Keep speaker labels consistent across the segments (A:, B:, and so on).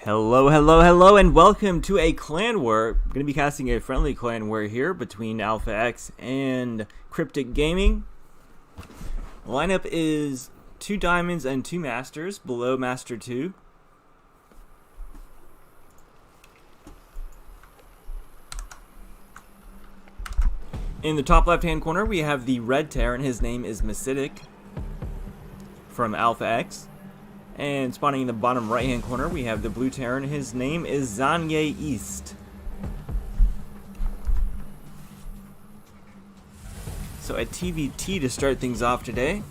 A: Hello, hello, hello, and welcome to a clan war. I'm going to be casting a friendly clan war here between AlphaX and Cryptc Gaming. The lineup is 2 diamonds and 2 masters below master 2. In the top left hand corner we have the red Terran. His name is Masidic from AlphaX. And spawning in the bottom right hand corner we have the blue Terran. His name is Zanye East. So a TVT to start things off today.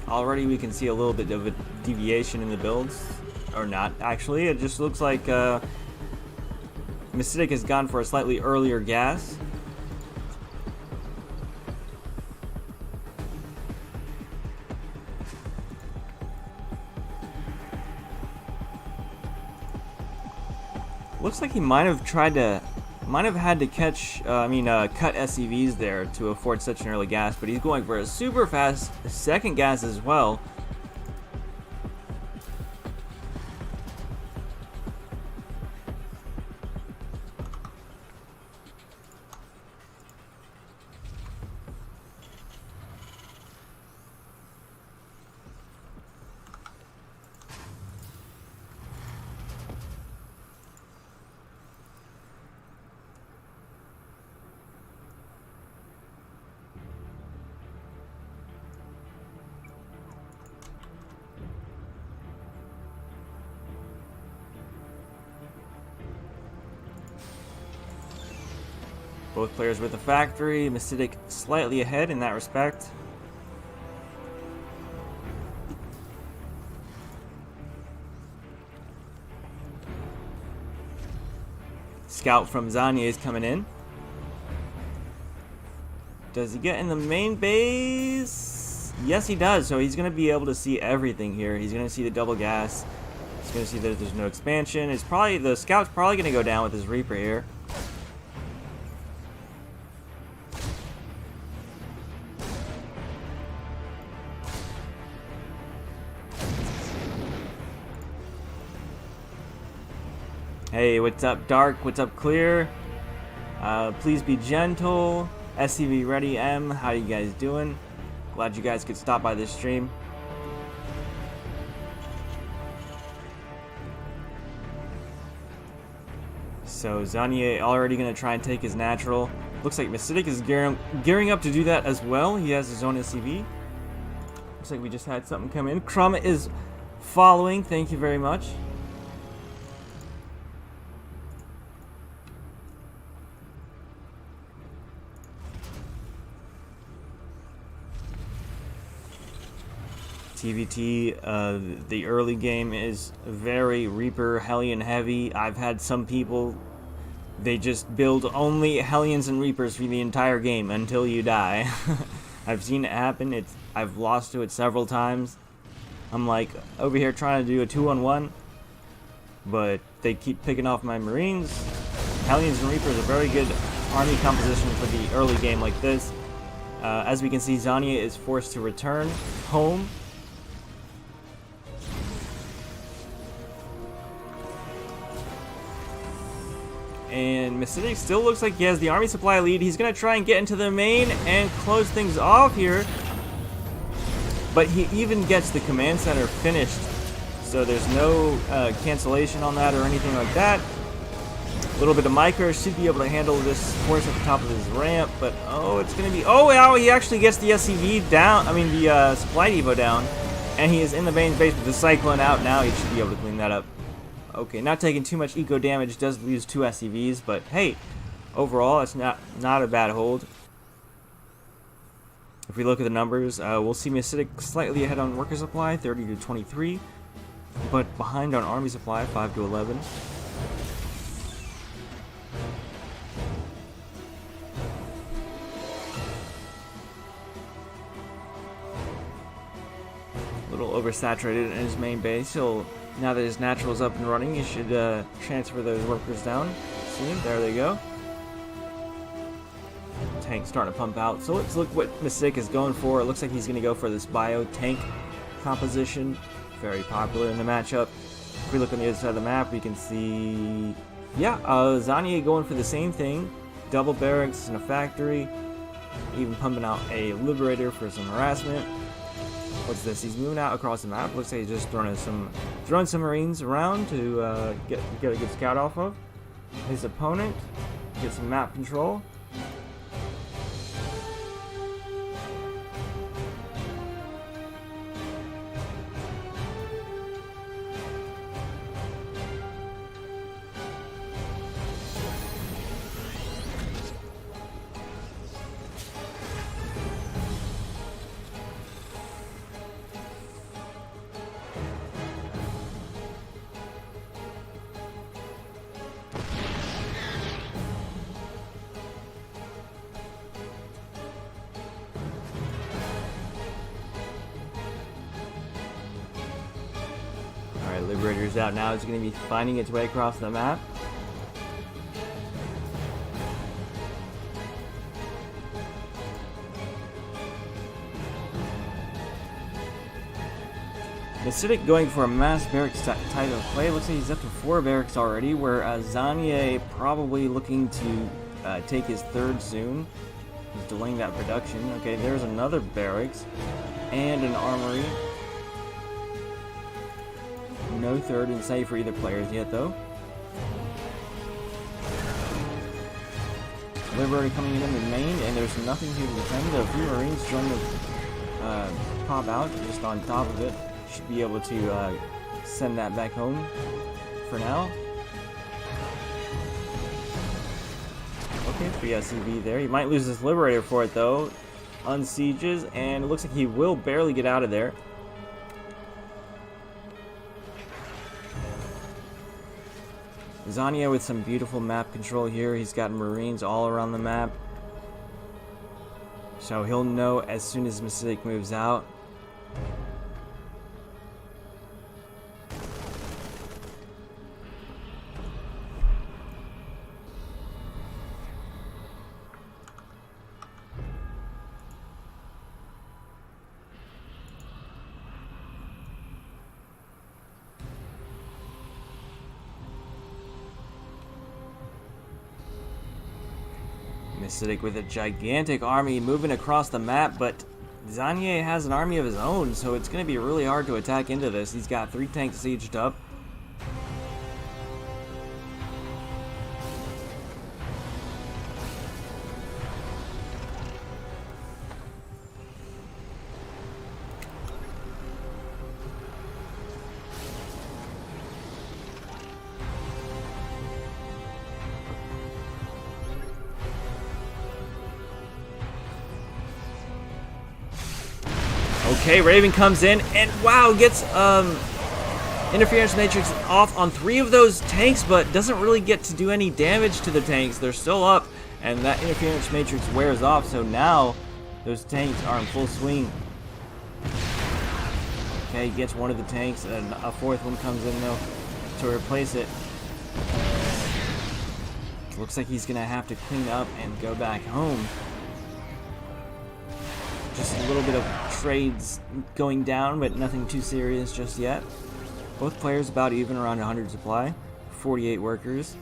A: Already we can see a little bit of a deviation in the builds. Or not, actually. It just looks like Masidic has gone for a slightly earlier gas. Looks like he might have had to catch, cut SCVs there to afford such an early gas, but he's going for a super fast second gas as well. Both players with the factory. Masidic slightly ahead in that respect. Scout from Zanye is coming in. Does he get in the main base? Yes, he does. So he's going to be able to see everything here. He's going to see the double gas. He's going to see that there's no expansion. The Scout's probably going to go down with his Reaper here. Hey, what's up, Dark? What's up, Clear? Please be gentle. SCV Ready M, how you guys doing? Glad you guys could stop by this stream. So Zanye already going to try and take his natural. Looks like Masidic is gearing up to do that as well. He has his own SCV. Looks like we just had something come in. Crumb is following. Thank you very much. TVT, the early game is very Reaper Hellion heavy. I've had some people, they just build only Hellions and Reapers for the entire game until you die. I've seen it happen. I've lost to it several times. I'm like over here trying to do a 2-on-1, but they keep picking off my Marines. Hellions and Reapers are very good army composition for the early game like this. As we can see, Zanye is forced to return home. And Masidic still looks like he has the army supply lead. He's going to try and get into the main and close things off here. But he even gets the command center finished. So there's no cancellation on that or anything like that. A little bit of micro should be able to handle this force at the top of his ramp. But oh, it's going to be... Oh, wow, he actually gets the SCV down. The supply depot down. And he is in the main base with the Cyclone out now. He should be able to clean that up. Okay, not taking too much eco damage, does lose 2 SCVs, but hey, overall, it's not a bad hold. If we look at the numbers, we'll see Masidic slightly ahead on worker supply, 30 to 23, but behind on army supply, 5 to 11. A little oversaturated in his main base. Now that his natural is up and running, he should transfer those workers down. See, there they go. tank starting to pump out. So let's look what Mystic is going for. It looks like he's going to go for this bio tank composition. Very popular in the matchup. If we look on the other side of the map, we can see, yeah, Zanya going for the same thing. Double barracks in a factory. Even pumping out a Liberator for some harassment. What's this? He's moving out across the map. Looks like he's just throwing some Marines around to get a good scout off of. His opponent gets some map control. Alright, Liberator's out now. It's going to be finding its way across the map. Acidic going for a mass barracks type of play. Looks like he's up to 4 barracks already, where Zanya probably looking to take his 3rd soon. He's delaying that production. Okay, there's another barracks and an armory. No 3rd in sight for either players yet, though. Liberator coming in the main, and there's nothing here to defend. A few Marines trying to pop out just on top of it. Should be able to send that back home for now. Okay, 3 SCV there. He might lose his Liberator for it, though. Unsieges, and it looks like he will barely get out of there. Zanya with some beautiful map control here. He's got Marines all around the map. So he'll know as soon as Mistake moves out. Acidic with a gigantic army moving across the map, but Zanya has an army of his own, so it's going to be really hard to attack into this. He's got 3 tanks sieged up. Okay, Raven comes in and wow, gets Interference Matrix off on 3 of those tanks, but doesn't really get to do any damage to the tanks. They're still up, and that Interference Matrix wears off, so now those tanks are in full swing. Okay, gets one of the tanks, and a 4th one comes in though to replace it. Looks like he's gonna have to clean up and go back home. Just a little bit of trades going down, but nothing too serious just yet. Both players about even, around 100 supply, 48 workers.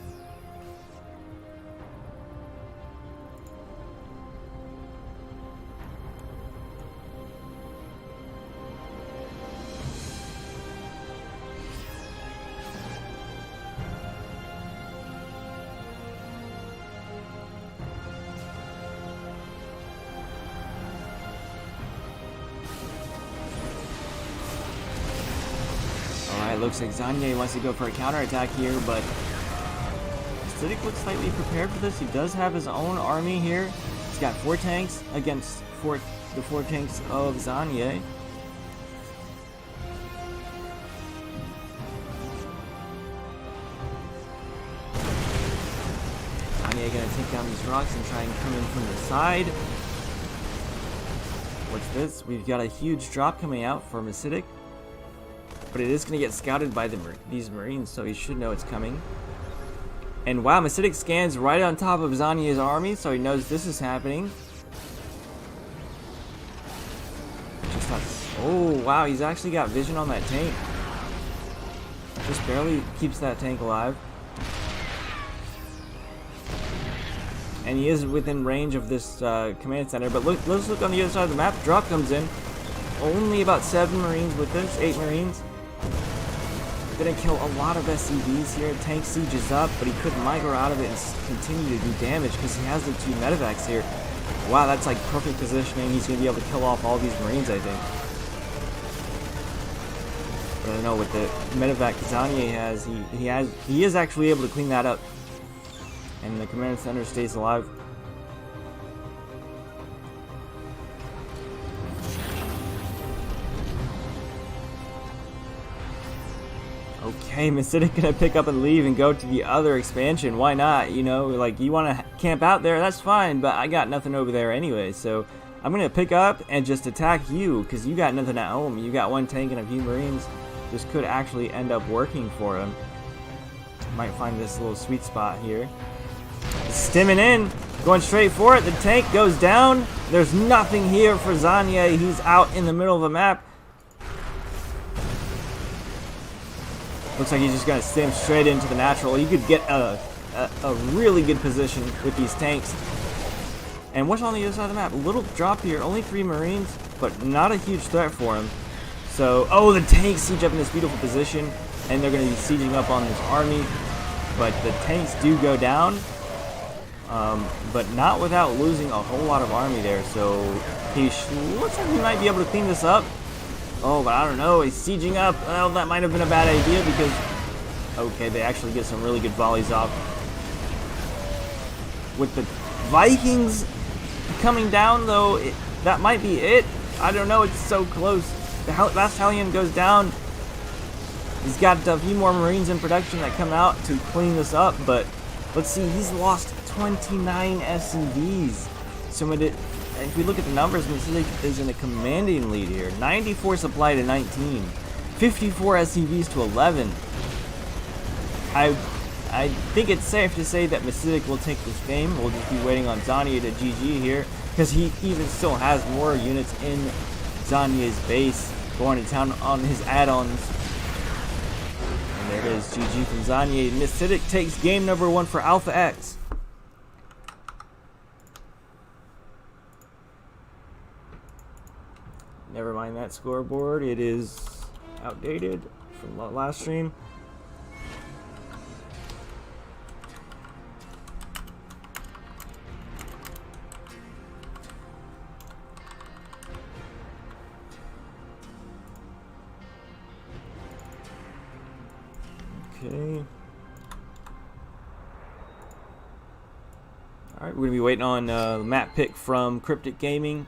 A: Looks like Zanya wants to go for a counterattack here, but Acidic looks slightly prepared for this. He does have his own army here. He's got 4 tanks against the 4 tanks of Zanya. Zanya gonna take down these rocks and try and come in from the side. What's this? We've got a huge drop coming out from Acidic. But it is going to get scouted by these Marines, so he should know it's coming. And wow, Masidic scans right on top of Zanya's army, so he knows this is happening. Just not, oh wow, he's actually got vision on that tank. Just barely keeps that tank alive. And he is within range of this command center. But look, let's look on the other side of the map. Drop comes in. Only about 7 Marines with this, 8 Marines. Gonna kill a lot of SCVs here. Tank siege is up, but he could micro out of it and continue to do damage because he has the 2 medevacs here. Wow, that's like perfect positioning. He's gonna be able to kill off all these Marines, I think. But I don't know, with the medevac Zanya has, he is actually able to clean that up. And the command center stays alive. Okay, Masidic gonna pick up and leave and go to the other expansion. Why not? You know, like, you want to camp out there, that's fine, but I got nothing over there anyway. So I'm gonna pick up and just attack you because you got nothing at home. You got 1 tank and a few Marines. This could actually end up working for him. Might find this little sweet spot here. Stimming in, going straight for it. The tank goes down. There's nothing here for Zanya. He's out in the middle of the map. Looks like he's just gonna stim straight into the natural. You could get a really good position with these tanks. And what's on the other side of the map? A little drop here. Only 3 Marines, but not a huge threat for him. So, oh, the tanks siege up in this beautiful position, and they're gonna be sieging up on this army. But the tanks do go down. But not without losing a whole lot of army there, so he looks like he might be able to clean this up. Oh, but I don't know, he's sieging up. Well, that might have been a bad idea because, okay, they actually get some really good volleys off. With the Vikings coming down, though, that might be it. I don't know, it's so close. The last Hellion goes down. He's got a few more Marines in production that come out to clean this up, but let's see, he's lost 29 SCVs. So if we look at the numbers, Masidic is in a commanding lead here. 94 supply to 19. 54 SCVs to 11. I think it's safe to say that Masidic will take this game. We'll just be waiting on Zanya to GG here, because he even still has more units in Zanya's base going to town on his add-ons. And there it is, GG from Zanya. Masidic takes game number 1 for AlphaX. Never mind that scoreboard, it is outdated from the last stream. Okay. Alright, we're going to be waiting on map pick from Cryptc Gaming.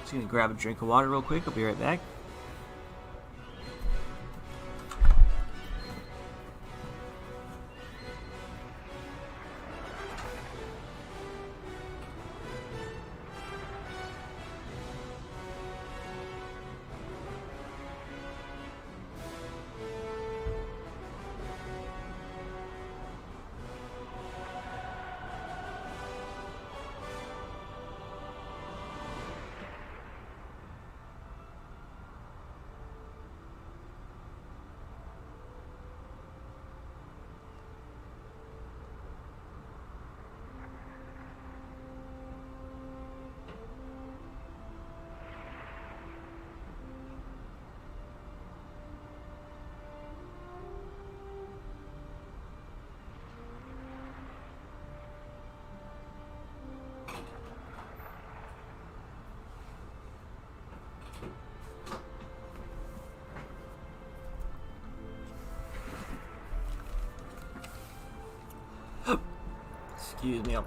A: Just gonna grab a drink of water real quick. I'll be right back. Excuse me.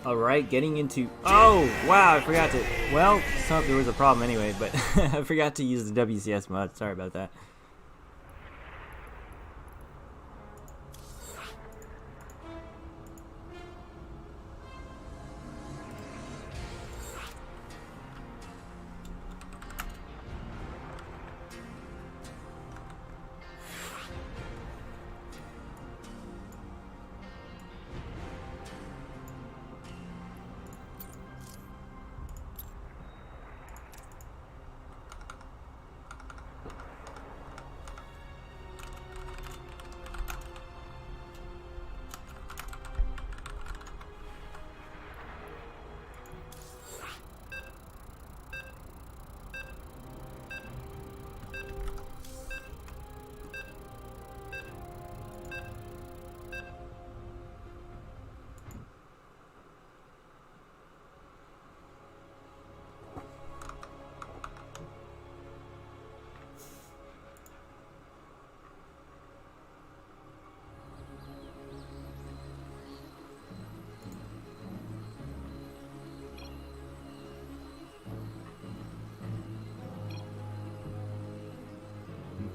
A: Alright, getting into... Oh, wow, I forgot to... Well, there was a problem anyway, but I forgot to use the WCS mod. Sorry about that.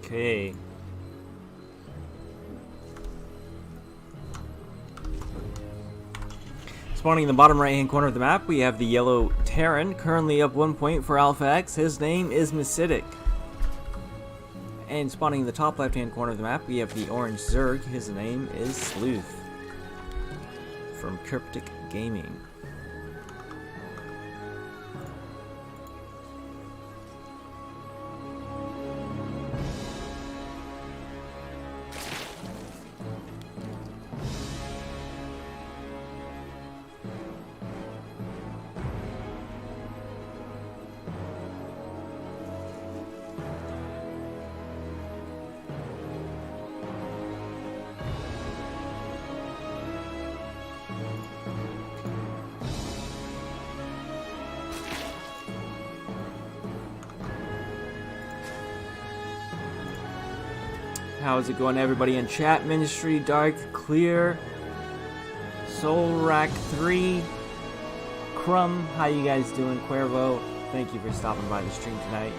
A: Okay. Spawning in the bottom right hand corner of the map, we have the yellow Terran, currently up 1 point for AlphaX. His name is Masidic. And spawning in the top left-hand corner of the map, we have the orange Zerg. His name is Sleuth from Cryptc Gaming. How's it going, everybody in chat? Ministry, Dark, Clear, Soul Rack 3, Crumb, how you guys doing? Cuervo, thank you for stopping by the stream tonight.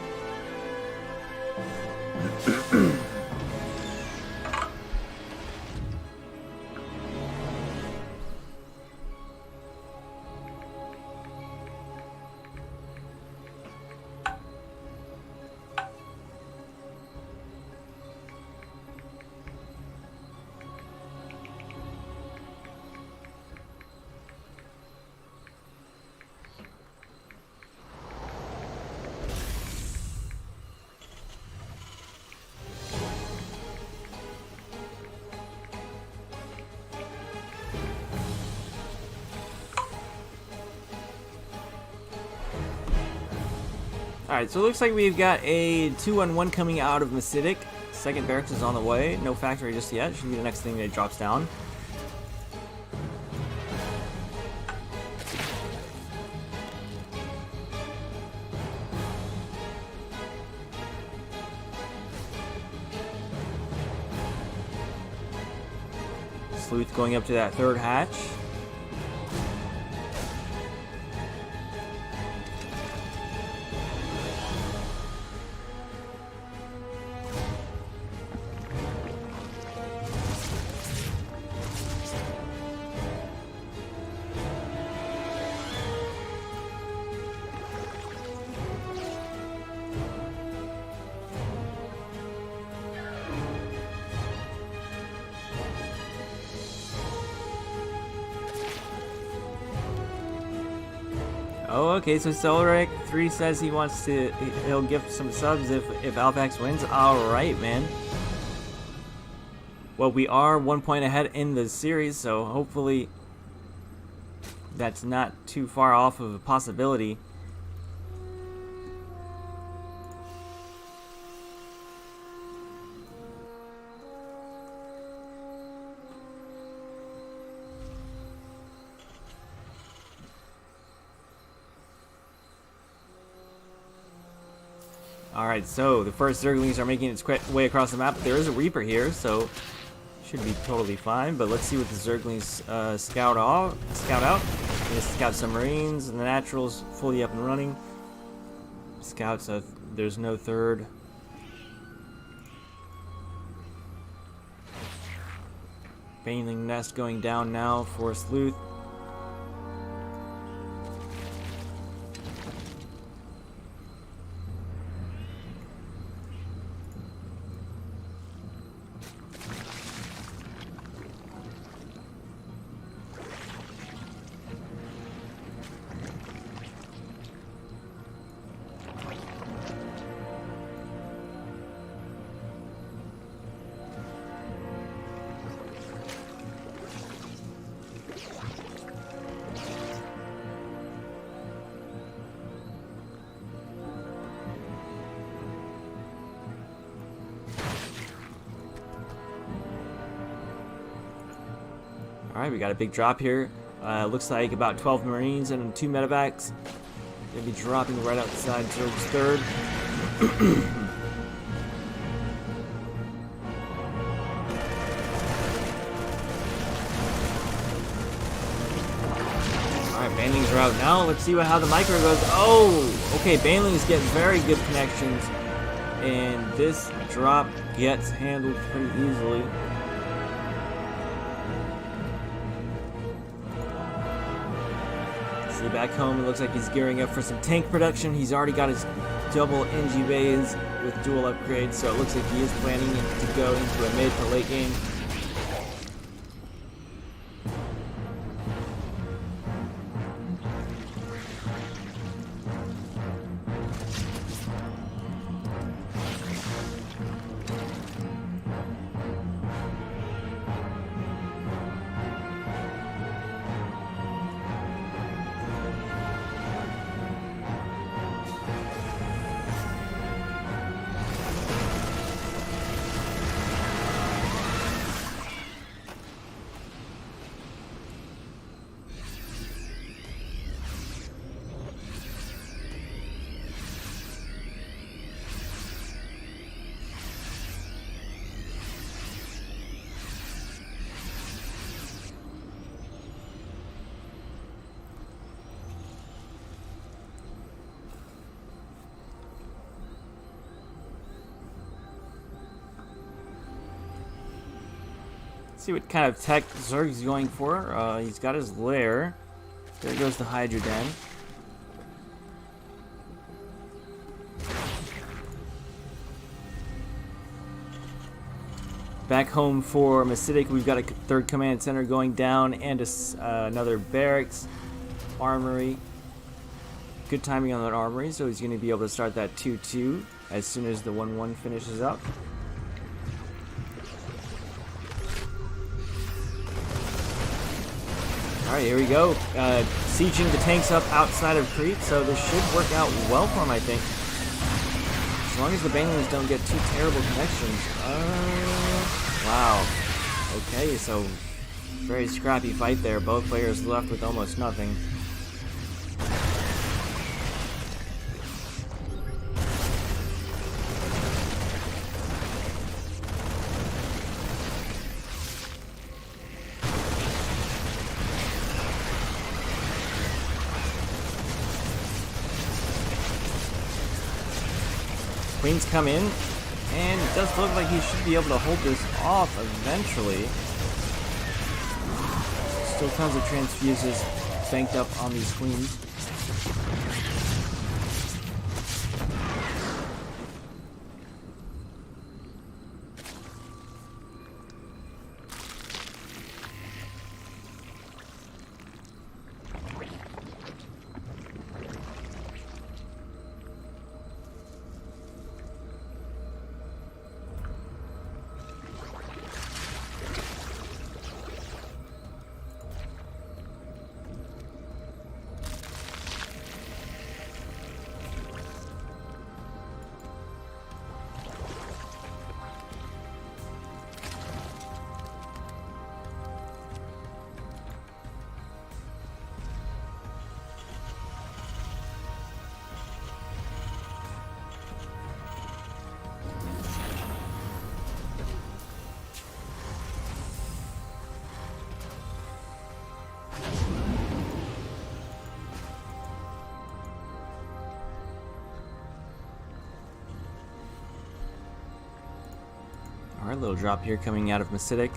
A: Alright, so it looks like we've got a 2-on-1 coming out of Masidic. Second barracks is on the way. No factory just yet. Should be the next thing that drops down. Sleuth going up to that third hatch. Oh, okay, so Solaric 3 says he'll give some subs if AlpX wins. Alright, man. Well, we are 1 point ahead in the series, so hopefully that's not too far off of a possibility. Alright, so the first Zerglings are making its way across the map. There is a Reaper here, so should be totally fine. But let's see what the Zerglings scout out. They scout some Marines, and the Naturals fully up and running. Scouts, there's no third. Baneling Nest going down now for Sleuth. Alright, we got a big drop here. Looks like about 12 Marines and 2 medevacs. Gonna be dropping right outside Zerg's third. Alright, Banelings are out now. Let's see how the micro goes. Oh! Okay, Banelings get very good connections. And this drop gets handled pretty easily. Back home, it looks like he's gearing up for some tank production. He's already got his double NG bays with dual upgrades, so it looks like he is planning to go into a mid to late game. See what kind of tech Zerg's going for. He's got his lair. There goes the Hydra Den. Back home for Masidic, we've got a third command center going down and another barracks, armory. Good timing on that armory, so he's going to be able to start that 2-2 as soon as the 1-1 finishes up. Alright, here we go. Sieging the tanks up outside of Crete, so this should work out well for him, I think. As long as the Banelings don't get too terrible connections. Wow. Okay, so very scrappy fight there. Both players left with almost nothing. Queens come in, and it does look like he should be able to hold this off eventually. Still tons of transfuses banked up on these queens. Alright, little drop here coming out of Masidic.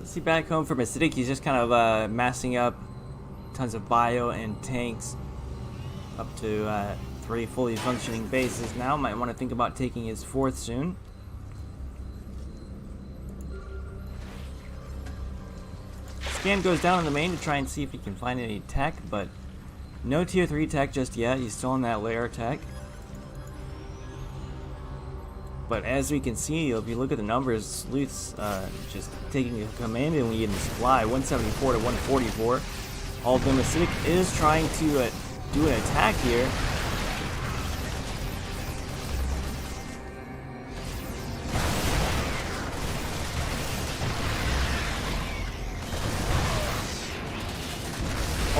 A: See, back home for Masidic, he's just kind of massing up tons of bio and tanks up to 3 fully functioning bases now. Might want to think about taking his 4th soon. Scan goes down in the main to try and see if he can find any tech, but no tier 3 tech just yet. He's still in that lair tech. But as we can see, if you look at the numbers, Sleuth's just taking a commanding lead in the supply, 174 to 144. Although Masidic is trying to do an attack here.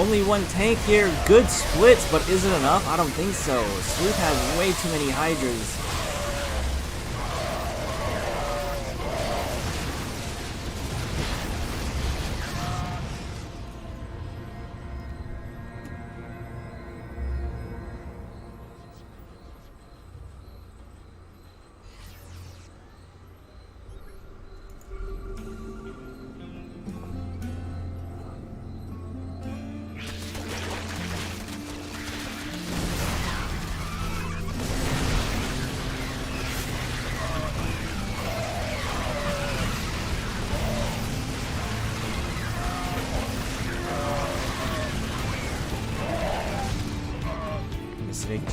A: Only one tank here. Good splits, but is it enough? I don't think so. Sleuth has way too many Hydras.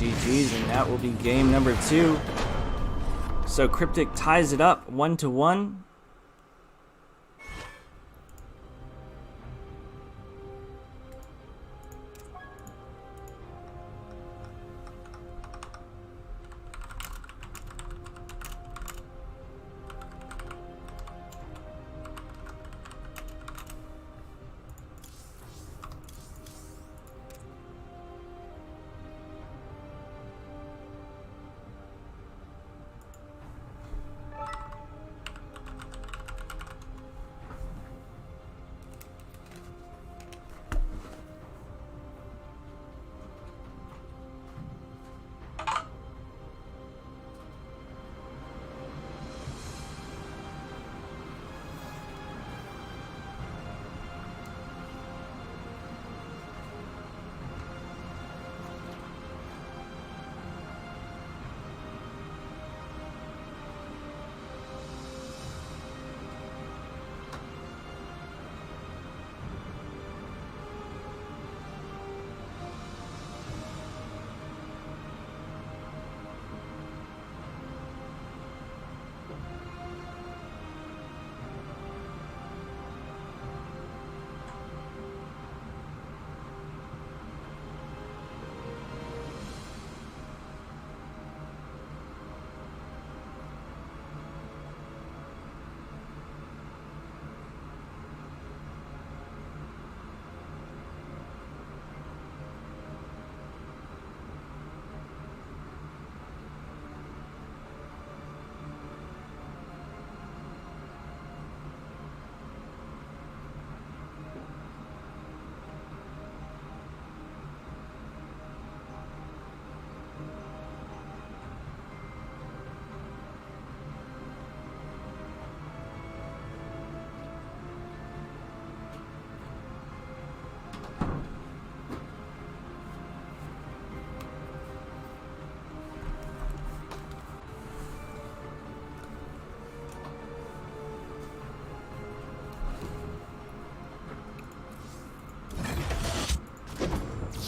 A: GG's, and that will be game number 2. So Cryptic ties it up 1-1.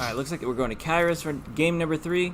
A: Alright, looks like we're going to Kairos for game number 3.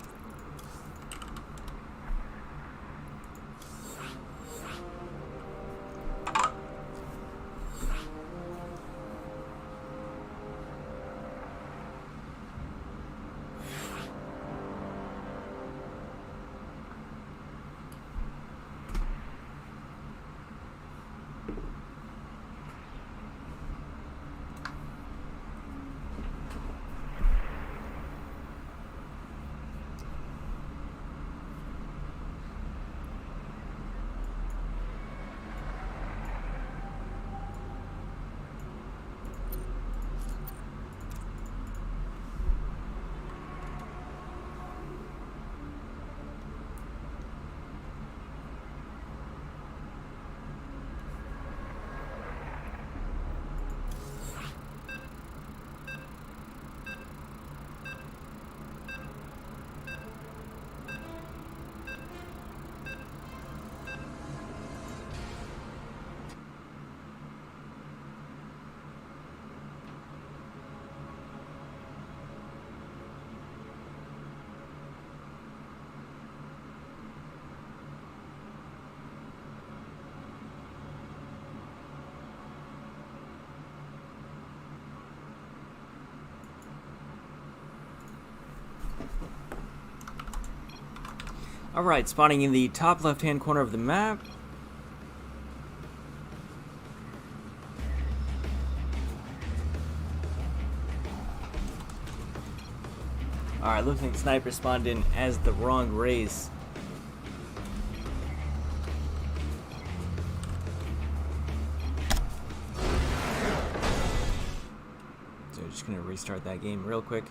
A: Alright, spawning in the top left-hand corner of the map. Alright, looks like Sniper spawned in as the wrong race. So we're just gonna restart that game real quick.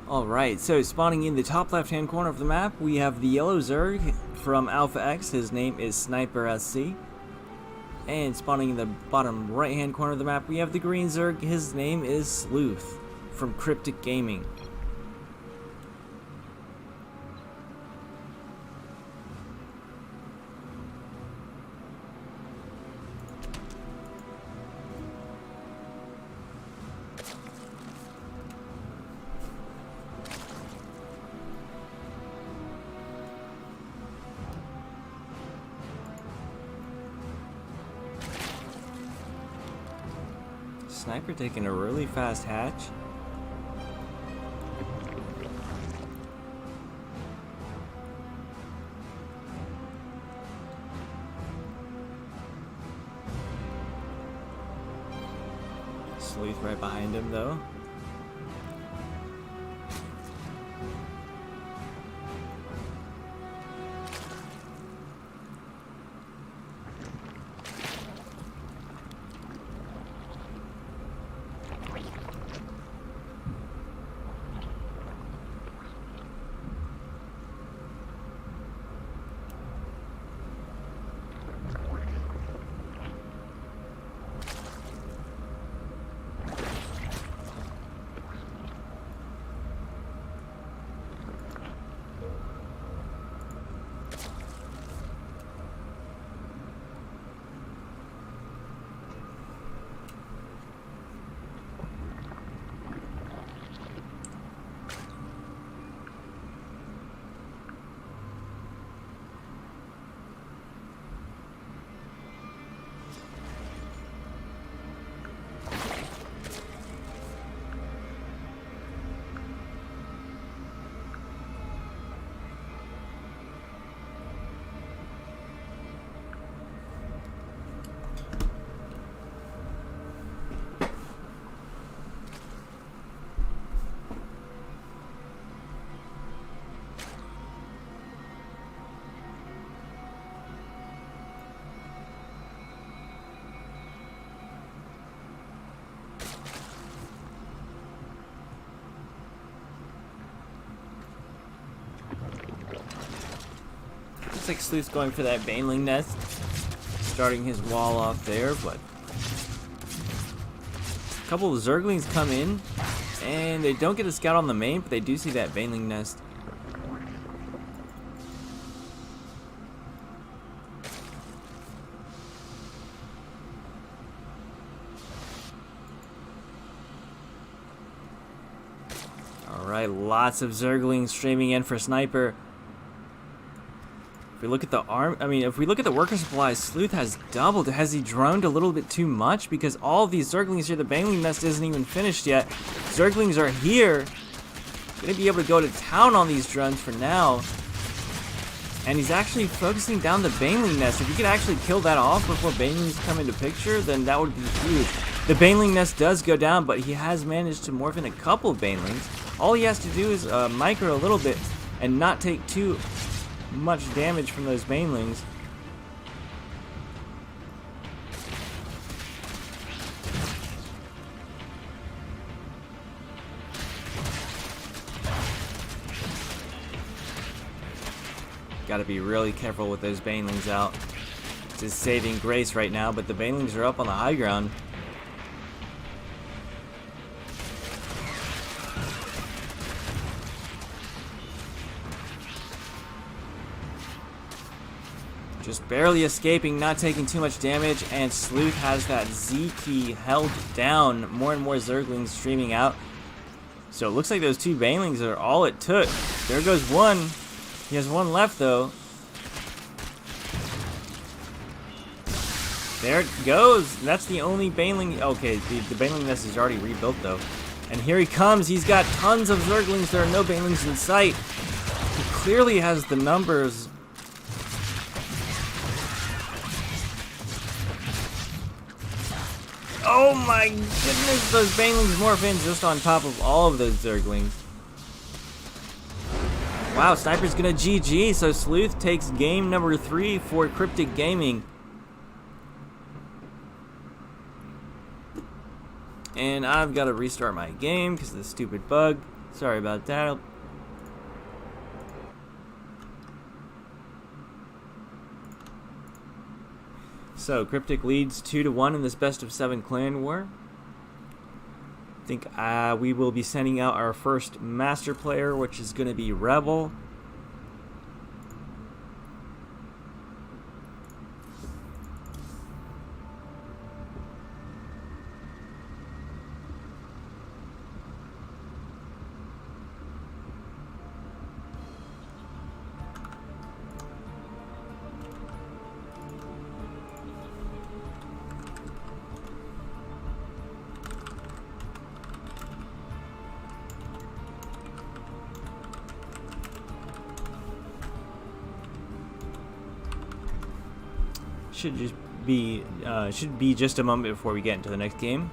A: Alright, so spawning in the top left hand corner of the map, we have the yellow Zerg from AlphaX. His name is Sniper SC. And spawning in the bottom right hand corner of the map, we have the green Zerg. His name is Sleuth from Cryptc Gaming. Sniper taking a really fast hatch. Sleuth right behind him though. Looks like Sleuth's going for that Baneling nest, starting his wall off there, but a couple of Zerglings come in And they don't get a scout on the main, but they do see that Baneling nest. Alright, lots of Zerglings streaming in for Sniper. If we look at the if we look at the worker supplies, Sleuth has doubled. Has he droned a little bit too much? Because all of these Zerglings here, the Baneling nest isn't even finished yet. Zerglings are here. Gonna be able to go to town on these drones for now. And he's actually focusing down the Baneling nest. If he could actually kill that off before Banelings come into picture, then that would be huge. The Baneling nest does go down, but he has managed to morph in a couple of Banelings. All he has to do is micro a little bit and not take too much damage from those Banelings. Gotta be really careful with those Banelings out. It's his saving grace right now, but the Banelings are up on the high ground. Just barely escaping, not taking too much damage, and Sleuth has that Z key held down. More and more Zerglings streaming out. So it looks like those two Banelings are all it took. There goes one. He has one left though. There it goes. That's the only Baneling. Okay, the Baneling nest is already rebuilt though. And here he comes. He's got tons of Zerglings. There are no Banelings in sight. He clearly has the numbers. Oh my goodness, those Banelings morph in just on top of all of those Zerglings. Wow, Sniper's gonna GG, so Sleuth takes game number 3 for Cryptic Gaming. And I've got to restart my game because of the stupid bug. Sorry about that. So, Cryptic leads 2-1 in this best of 7 clan war. I think we will be sending out our first master player, which is going to be Rebel. Should be just a moment before we get into the next game.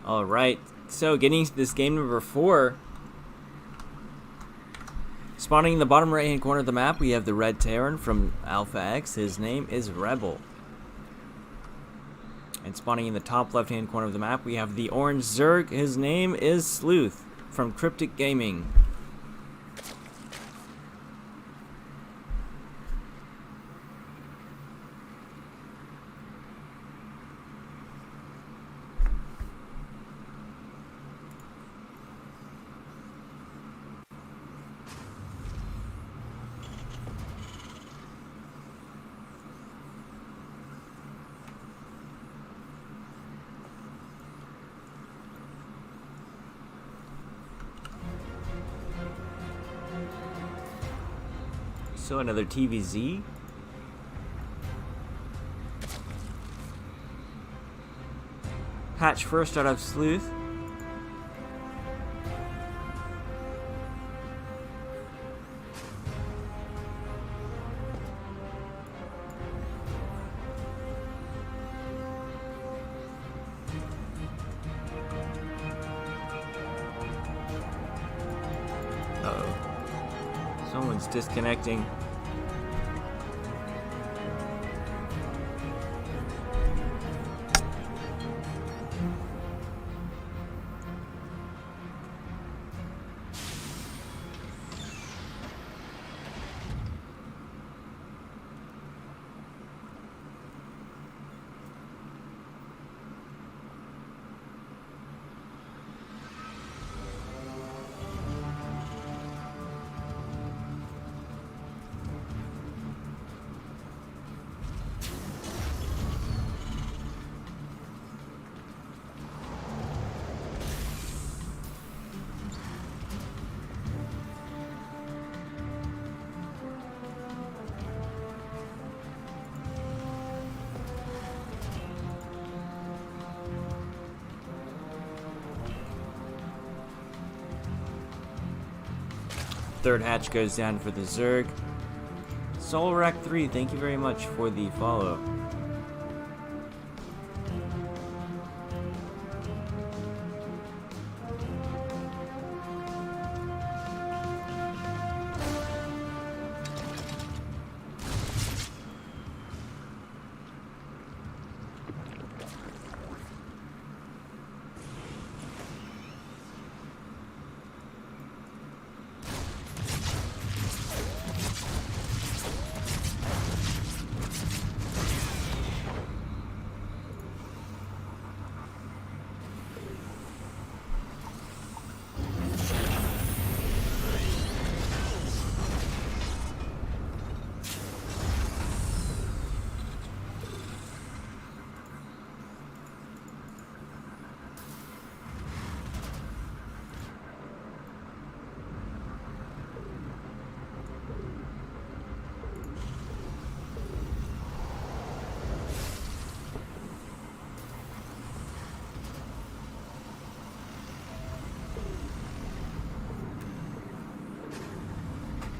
A: Alright, so getting to this game number 4. Spawning in the bottom right hand corner of the map, we have the red Terran from AlphaX. His name is Rebel. And spawning in the top left hand corner of the map, we have the orange Zerg. His name is Sleuth from Cryptc Gaming. So another TVZ. Hatch first out of Sleuth. Uh-oh. Someone's disconnecting. Third hatch goes down for the Zerg. Solrack3, thank you very much for the follow.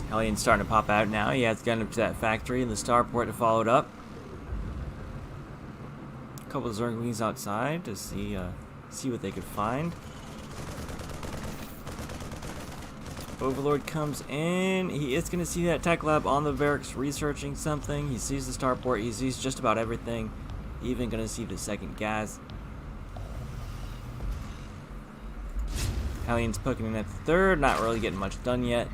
A: Hellions starting to pop out now. He has gone up to that factory and the starport to follow it up. A couple of Zerglings outside to see what they could find. Overlord comes in. He is going to see that tech lab on the barracks researching something. He sees the starport. He sees just about everything. Even going to see the second gas. Hellions poking in at the third. Not really getting much done yet.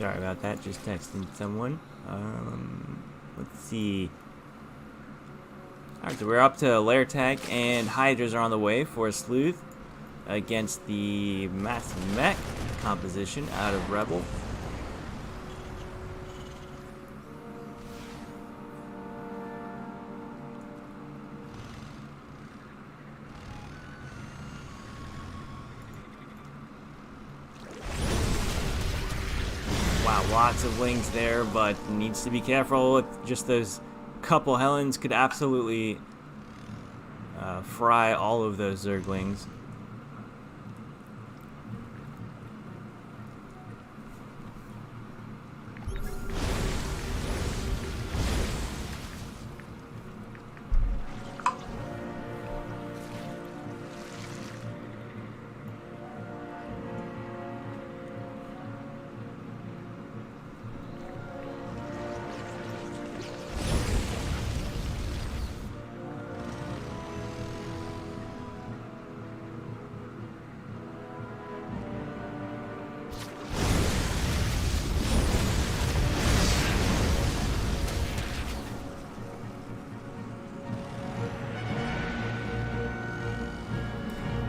A: Sorry about that, just texting someone. Let's see. Alright, so we're up to lair tech, and Hydras are on the way for a Sleuth against the Massive Mech composition out of Rebel. Wow, lots of wings there, but needs to be careful with just those couple Helens. Could absolutely fry all of those Zerglings.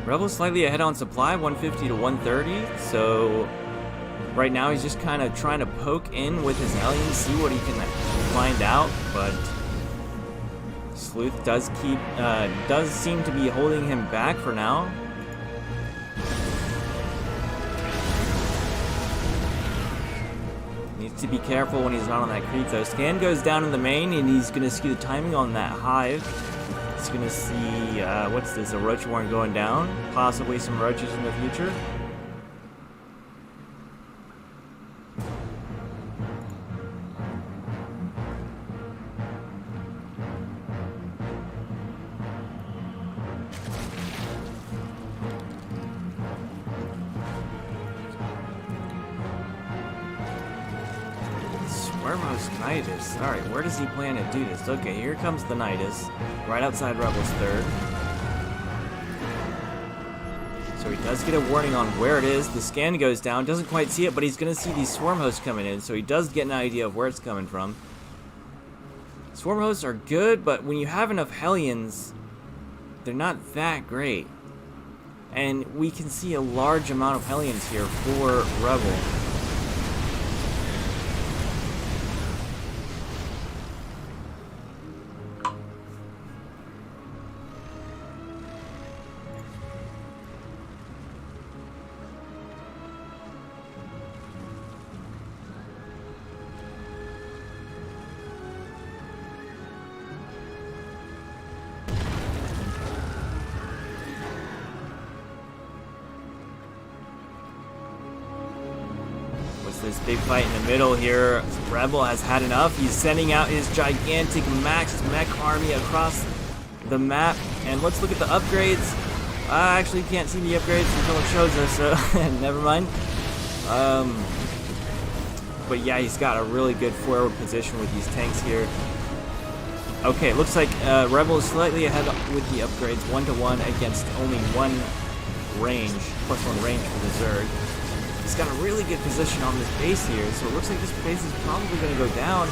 A: Rebel's slightly ahead on supply, 150 to 130, so right now he's just kind of trying to poke in with his Hellions, see what he can find out, but Sleuth does seem to be holding him back for now. Needs to be careful when he's not on that creep though. Scan goes down in the main, and he's going to see the timing on that hive. He's going to see, what's this, a roach warren going down? Possibly some roaches in the future. Swarmhost Nidus. Alright, where does he plan to do this? Okay, here comes the Nidus, right outside Rebel's third. So he does get a warning on where it is. The scan goes down, doesn't quite see it, but he's going to see these swarm hosts coming in, so he does get an idea of where it's coming from. Swarm hosts are good, but when you have enough Hellions, they're not that great. And we can see a large amount of Hellions here for Rebel. This big fight in the middle here. Rebel has had enough. He's sending out his gigantic maxed mech army across the map. And let's look at the upgrades. I actually can't see the upgrades until it shows us, so never mind. But yeah, he's got a really good forward position with these tanks here. Okay, looks like Rebel is slightly ahead with the upgrades, 1-to-1 against only one range, +1 range for the Zerg. He's got a really good position on this base here, so it looks like this base is probably going to go down.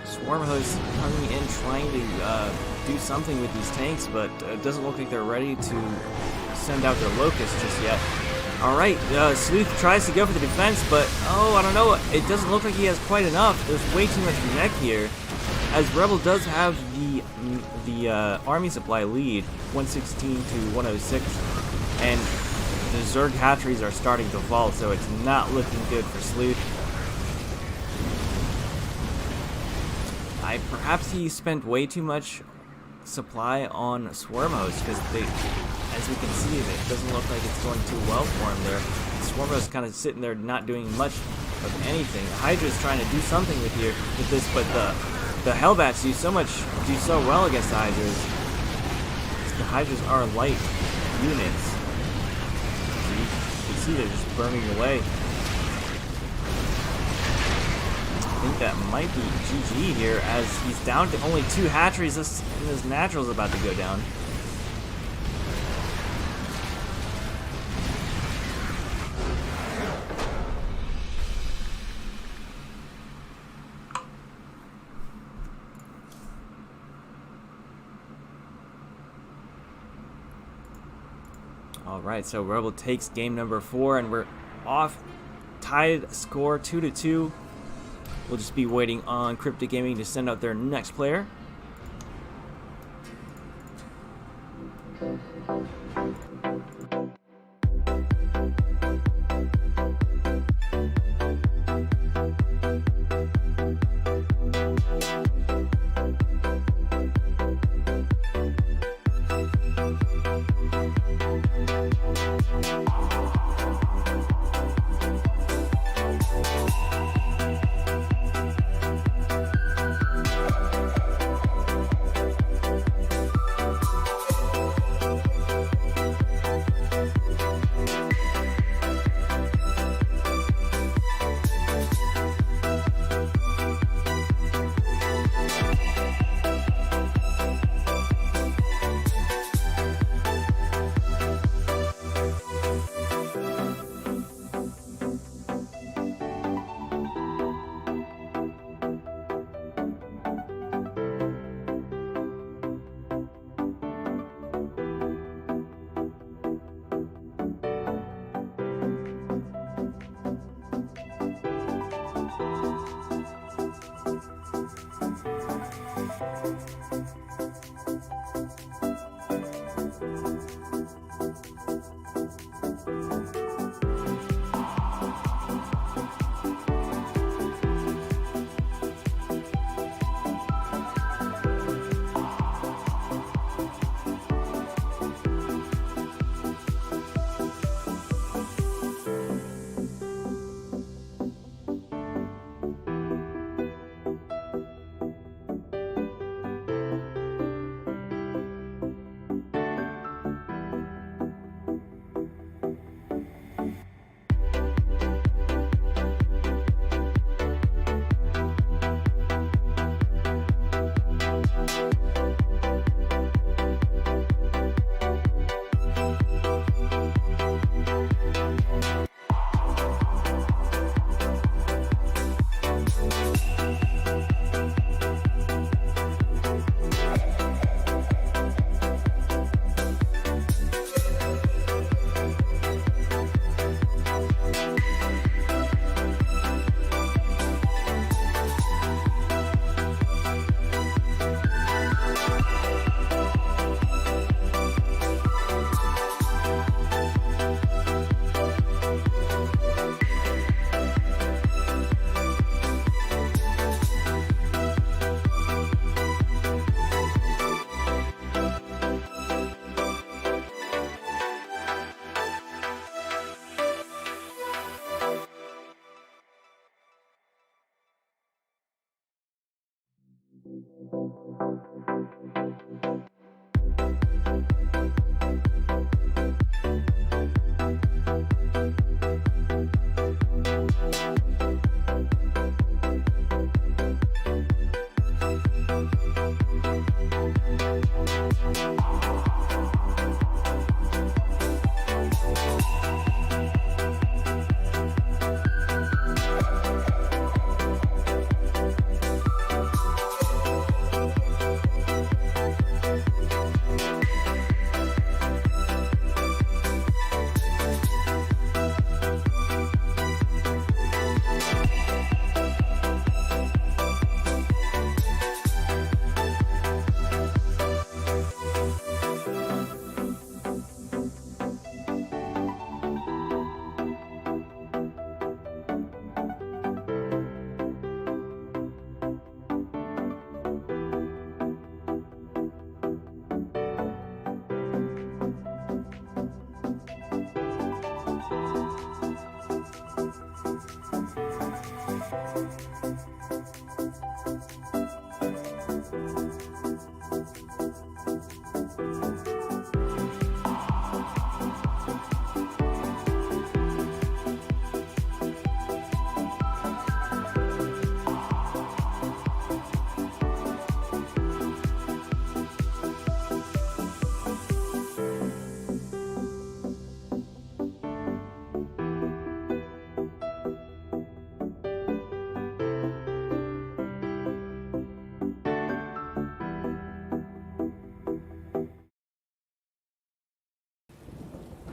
A: Swarm hosts coming in trying to do something with these tanks, but it doesn't look like they're ready to send out their locusts just yet. Alright, Sleuth tries to go for the defense, but oh, I don't know, it doesn't look like he has quite enough. There's way too much mech here, as Rebel does have the army supply lead, 116 to 106, and the Zerg hatcheries are starting to fall, so it's not looking good for Sleuth. Perhaps he spent way too much supply on Swarm Host, because as we can see, it doesn't look like it's going too well for him there. Swarm Host kind of sitting there not doing much of anything. Hydra's trying to do something with this, but the Hellbats do so well against the Hydras. The Hydras are light units. See, they're just burning away. I think that might be GG here, as he's down to only 2 hatcheries, and his natural's about to go down. All right, so Rebel takes game number 4, and we're off. Tied score 2-2. We'll just be waiting on Cryptc Gaming to send out their next player.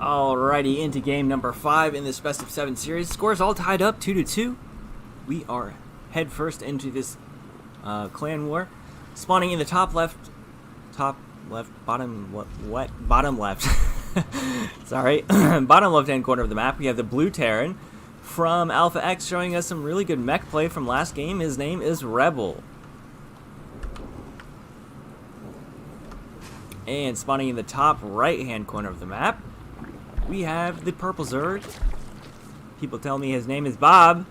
A: Alrighty, into game number 5 in this best of 7 series. Scores all tied up 2-2. We are head first into this clan war. Spawning in the bottom left. Sorry, bottom left-hand corner of the map. We have the blue Terran from AlphaX showing us some really good mech play from last game. His name is Rebel. And spawning in the top right-hand corner of the map, we have the purple Zerg. People tell me his name is Bob.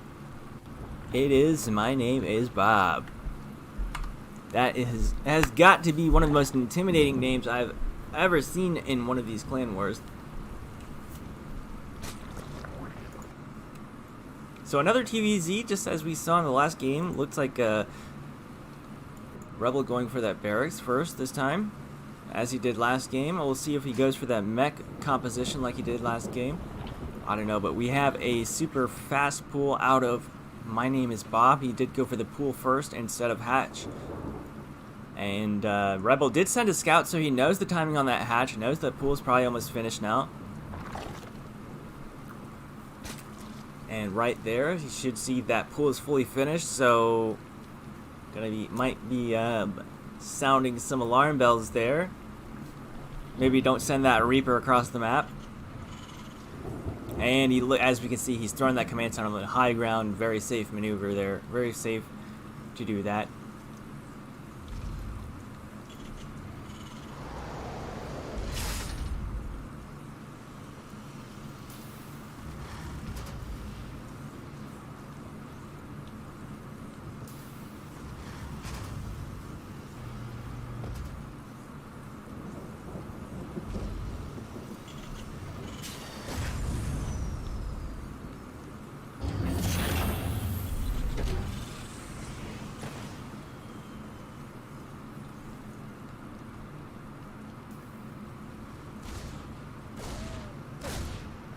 A: It is. My name is Bob. That has got to be one of the most intimidating names I've ever seen in one of these clan wars. So another TVZ, just as we saw in the last game. Looks like Rebel going for that barracks first this time, as he did last game. We'll see if he goes for that mech composition like he did last game. I don't know, but we have a super fast pool out of My Name is Bob. He did go for the pool first instead of hatch. And Rebel did send a scout, so he knows the timing on that hatch, knows that pool is probably almost finished now. And right there, you should see that pool is fully finished, so might be sounding some alarm bells there. Maybe don't send that Reaper across the map. And as we can see, he's throwing that command center on the high ground. Very safe maneuver there. Very safe to do that.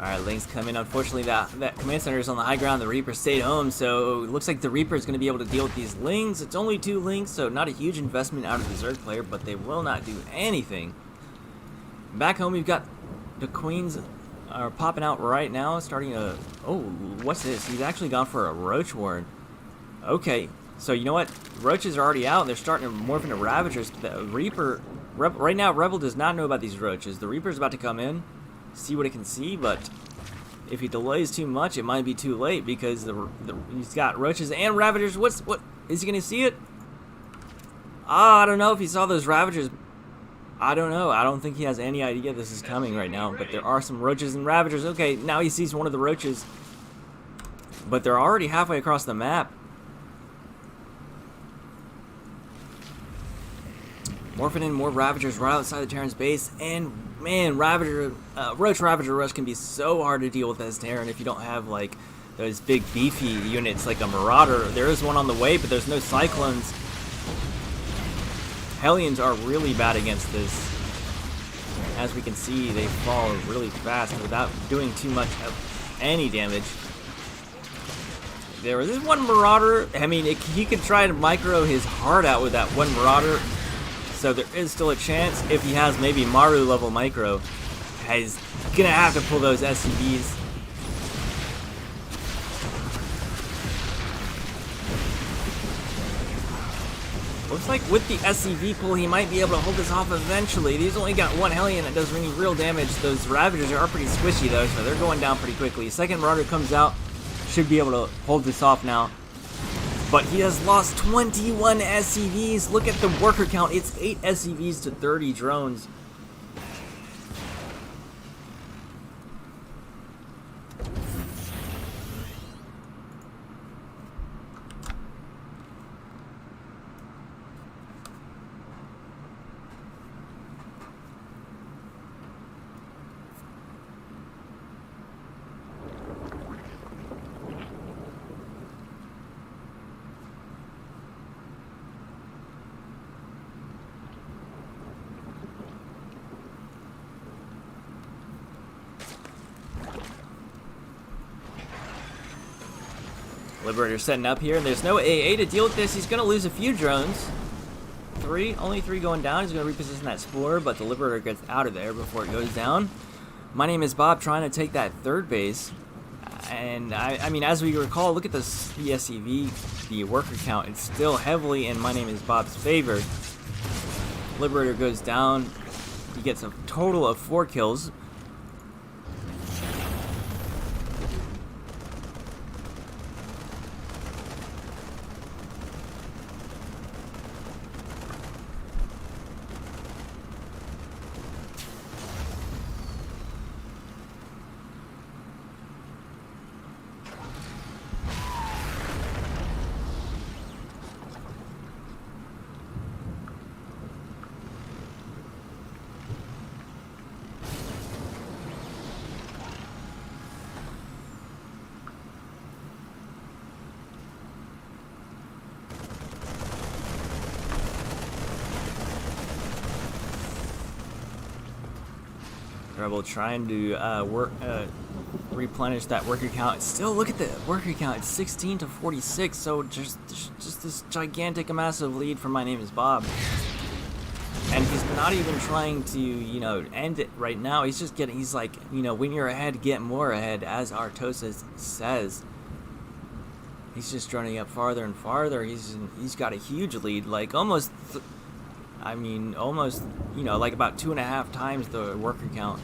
A: Alright, Link's coming. Unfortunately, that command center is on the high ground. The Reaper stayed home, so it looks like the Reaper is going to be able to deal with these Lings. It's only 2 Lings, so not a huge investment out of the Zerg player, but they will not do anything. Back home, we've got the Queens are popping out right now, starting a... Oh, what's this? He's actually gone for a Roach Warren. Okay, so you know what? Roaches are already out, and they're starting to morph into Ravagers. The Reaper... right now, Rebel does not know about these Roaches. The Reaper's about to come in, see what it can see, but if he delays too much, it might be too late, because he's got Roaches and Ravagers. What is he gonna see it? I don't know if he saw those Ravagers. I don't know. I don't think he has any idea this is coming right now, but there are some Roaches and Ravagers. Okay, now he sees one of the Roaches, but they're already halfway across the map. Morphing in more Ravagers right outside the Terran's base, and man, Roach Ravager Rush can be so hard to deal with as Terran if you don't have like those big beefy units like a Marauder. There is one on the way, but there's no Cyclones. Hellions are really bad against this. As we can see, they fall really fast without doing too much of any damage. There was this one Marauder. I mean, he could try to micro his heart out with that one Marauder. So there is still a chance if he has maybe Maru level micro. He's gonna have to pull those SCVs. Looks like with the SCV pull, he might be able to hold this off eventually. He's only got one Hellion that does any real damage. Those Ravagers are pretty squishy though, so they're going down pretty quickly. Second Marauder comes out, should be able to hold this off now. But he has lost 21 SCVs. Look at the worker count. It's 8 SCVs to 30 drones. Liberator setting up here, and there's no AA to deal with this. He's going to lose a few drones. Only 3 going down. He's going to reposition that Spore, but the Liberator gets out of there before it goes down. My Name is Bob trying to take that third base. And I mean, as we recall, look at the SCV, the worker count. It's still heavily in My Name is Bob's favor. Liberator goes down. He gets a total of 4 kills. Rebel trying to replenish that worker count. Still, look at the worker count. It's 16 to 46. So just this gigantic, massive lead for My Name is Bob. And he's not even trying to, you know, end it right now. He's just getting. He's like, you know, when you're ahead, get more ahead, as Artosis says. He's just running up farther and farther. He's got a huge lead, like almost. Almost, you know, like about 2.5 times the worker count.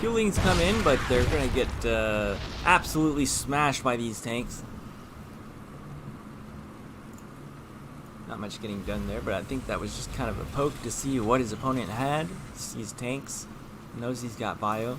A: Fuelings come in, but they're gonna get absolutely smashed by these tanks. Not much getting done there, but I think that was just kind of a poke to see what his opponent had. Sees tanks, knows he's got bio.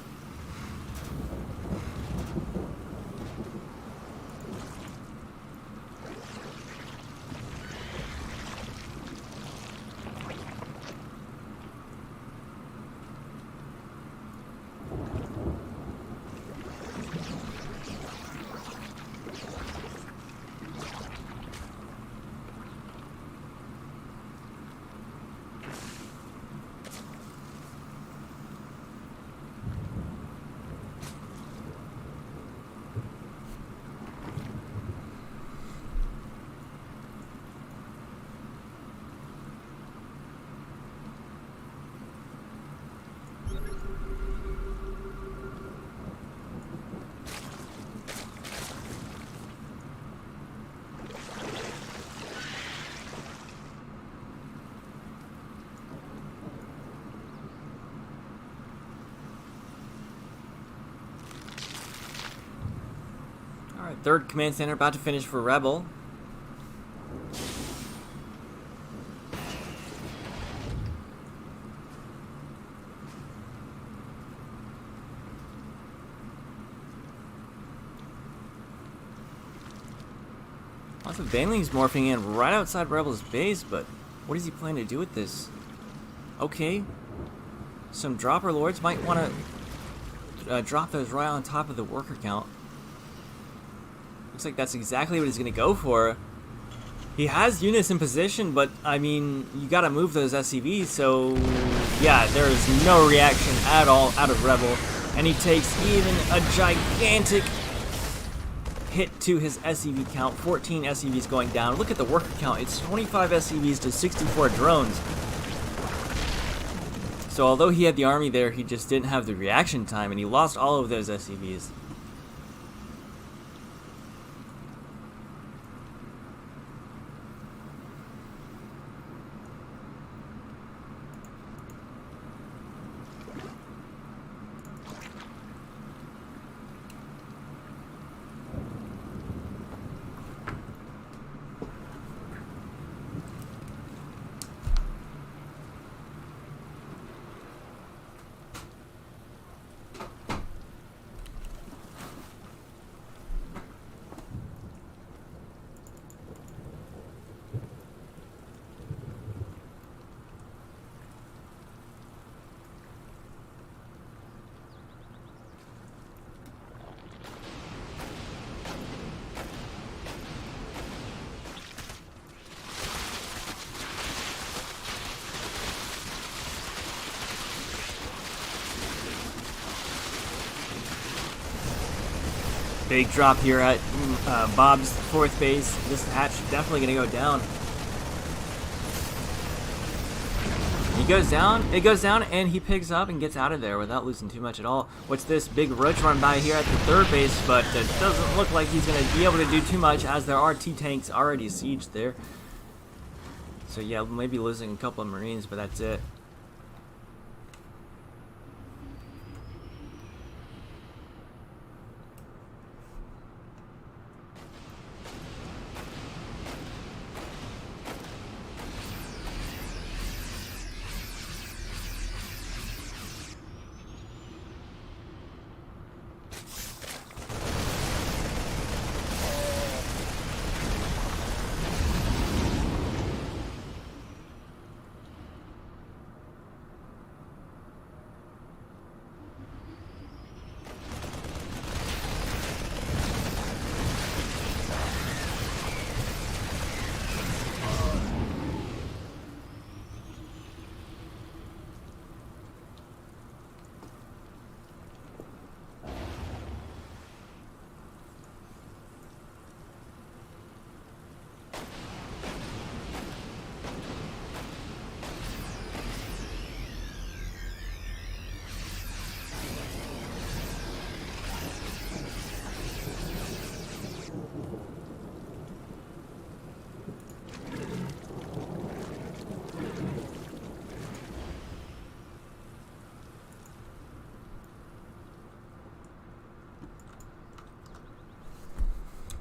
A: Alright, third command center about to finish for Rebel. Lots of banelings morphing in right outside Rebel's base, but what does he plan to do with this? Okay, some dropper lords might want to drop those right on top of the worker count. Looks like that's exactly what he's going to go for. He has units in position, but I mean, you got to move those SCVs, so yeah, there is no reaction at all out of Rebel, and he takes even a gigantic hit to his SCV count. 14 SCVs going down. Look at the worker count. It's 25 SCVs to 64 drones. So although he had the army there, he just didn't have the reaction time, and he lost all of those SCVs. Big drop here at Bob's fourth base. This hatch definitely going to go down. He goes down, it goes down, and he picks up and gets out of there without losing too much at all. What's this big roach run by here at the third base, but it doesn't look like he's going to be able to do too much as there are two tanks already sieged there. So yeah, maybe losing a couple of Marines, but that's it.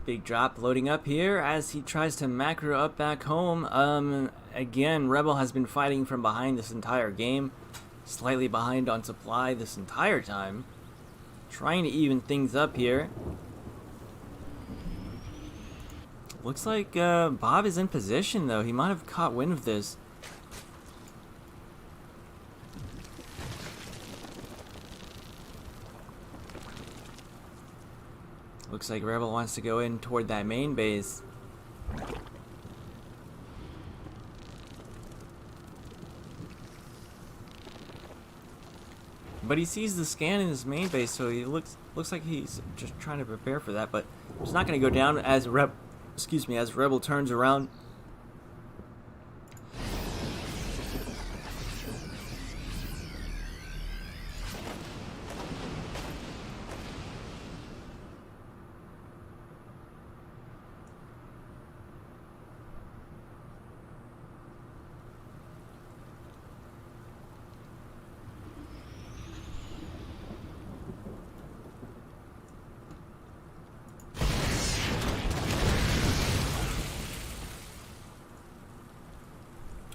A: Big drop loading up here as he tries to macro up back home. Again, Rebel has been fighting from behind this entire game. Slightly behind on supply this entire time. Trying to even things up here. Looks like Bob is in position though. He might have caught wind of this. Looks like Rebel wants to go in toward that main base. But he sees the scan in his main base, so he looks like he's just trying to prepare for that. But it's not going to go down as Rebel turns around.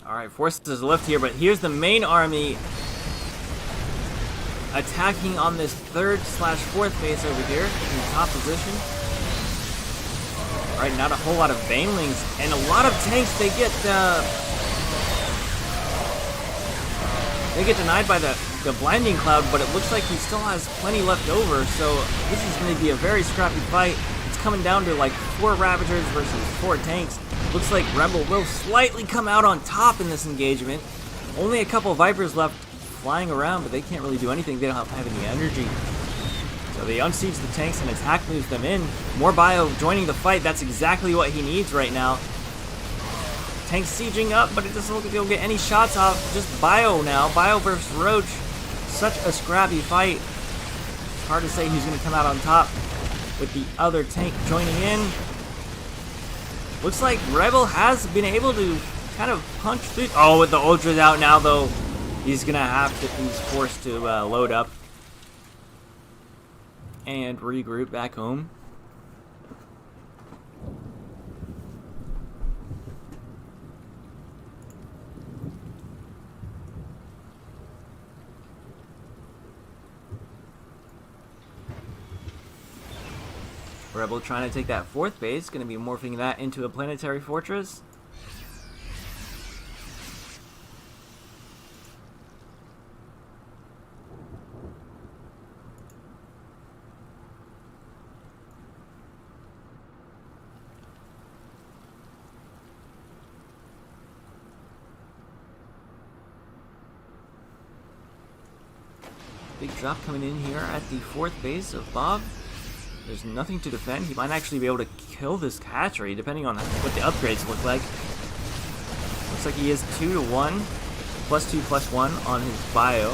A: Alright, forces left here, but here's the main army attacking on this third/fourth base over here in the top position. Alright, not a whole lot of banelings and a lot of tanks. They get denied by the blinding cloud, but it looks like he still has plenty left over, so this is going to be a very scrappy fight. It's coming down to like 4 Ravagers versus 4 tanks. Looks like Rebel will slightly come out on top in this engagement. Only a couple Vipers left flying around, but they can't really do anything. They don't have any energy. So they unsiege the tanks and attack moves them in. More Bio joining the fight. That's exactly what he needs right now. Tanks sieging up, but it doesn't look like he'll get any shots off. Just Bio now. Bio versus Roach. Such a scrappy fight. Hard to say who's going to come out on top with the other tank joining in. Looks like Rebel has been able to kind of punch through. Oh, with the Ultras out now, though, he's forced to load up and regroup back home. Rebel trying to take that 4th base, going to be morphing that into a planetary fortress. Big drop coming in here at the 4th base of Bob. There's nothing to defend. He might actually be able to kill this hatchery, depending on what the upgrades look like. Looks like he is 2-1, +2/+1 on his bio.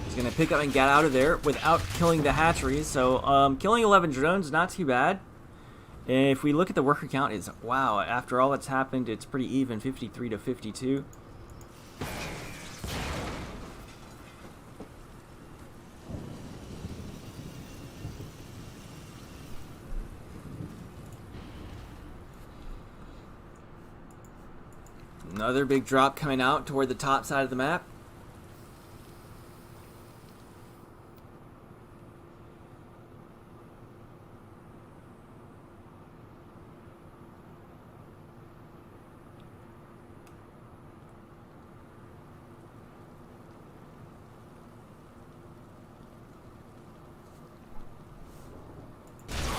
A: He's gonna pick up and get out of there without killing the hatcheries. So killing 11 drones, not too bad. And if we look at the worker count, it's wow. After all that's happened, it's pretty even, 53-52. Another big drop coming out toward the top side of the map.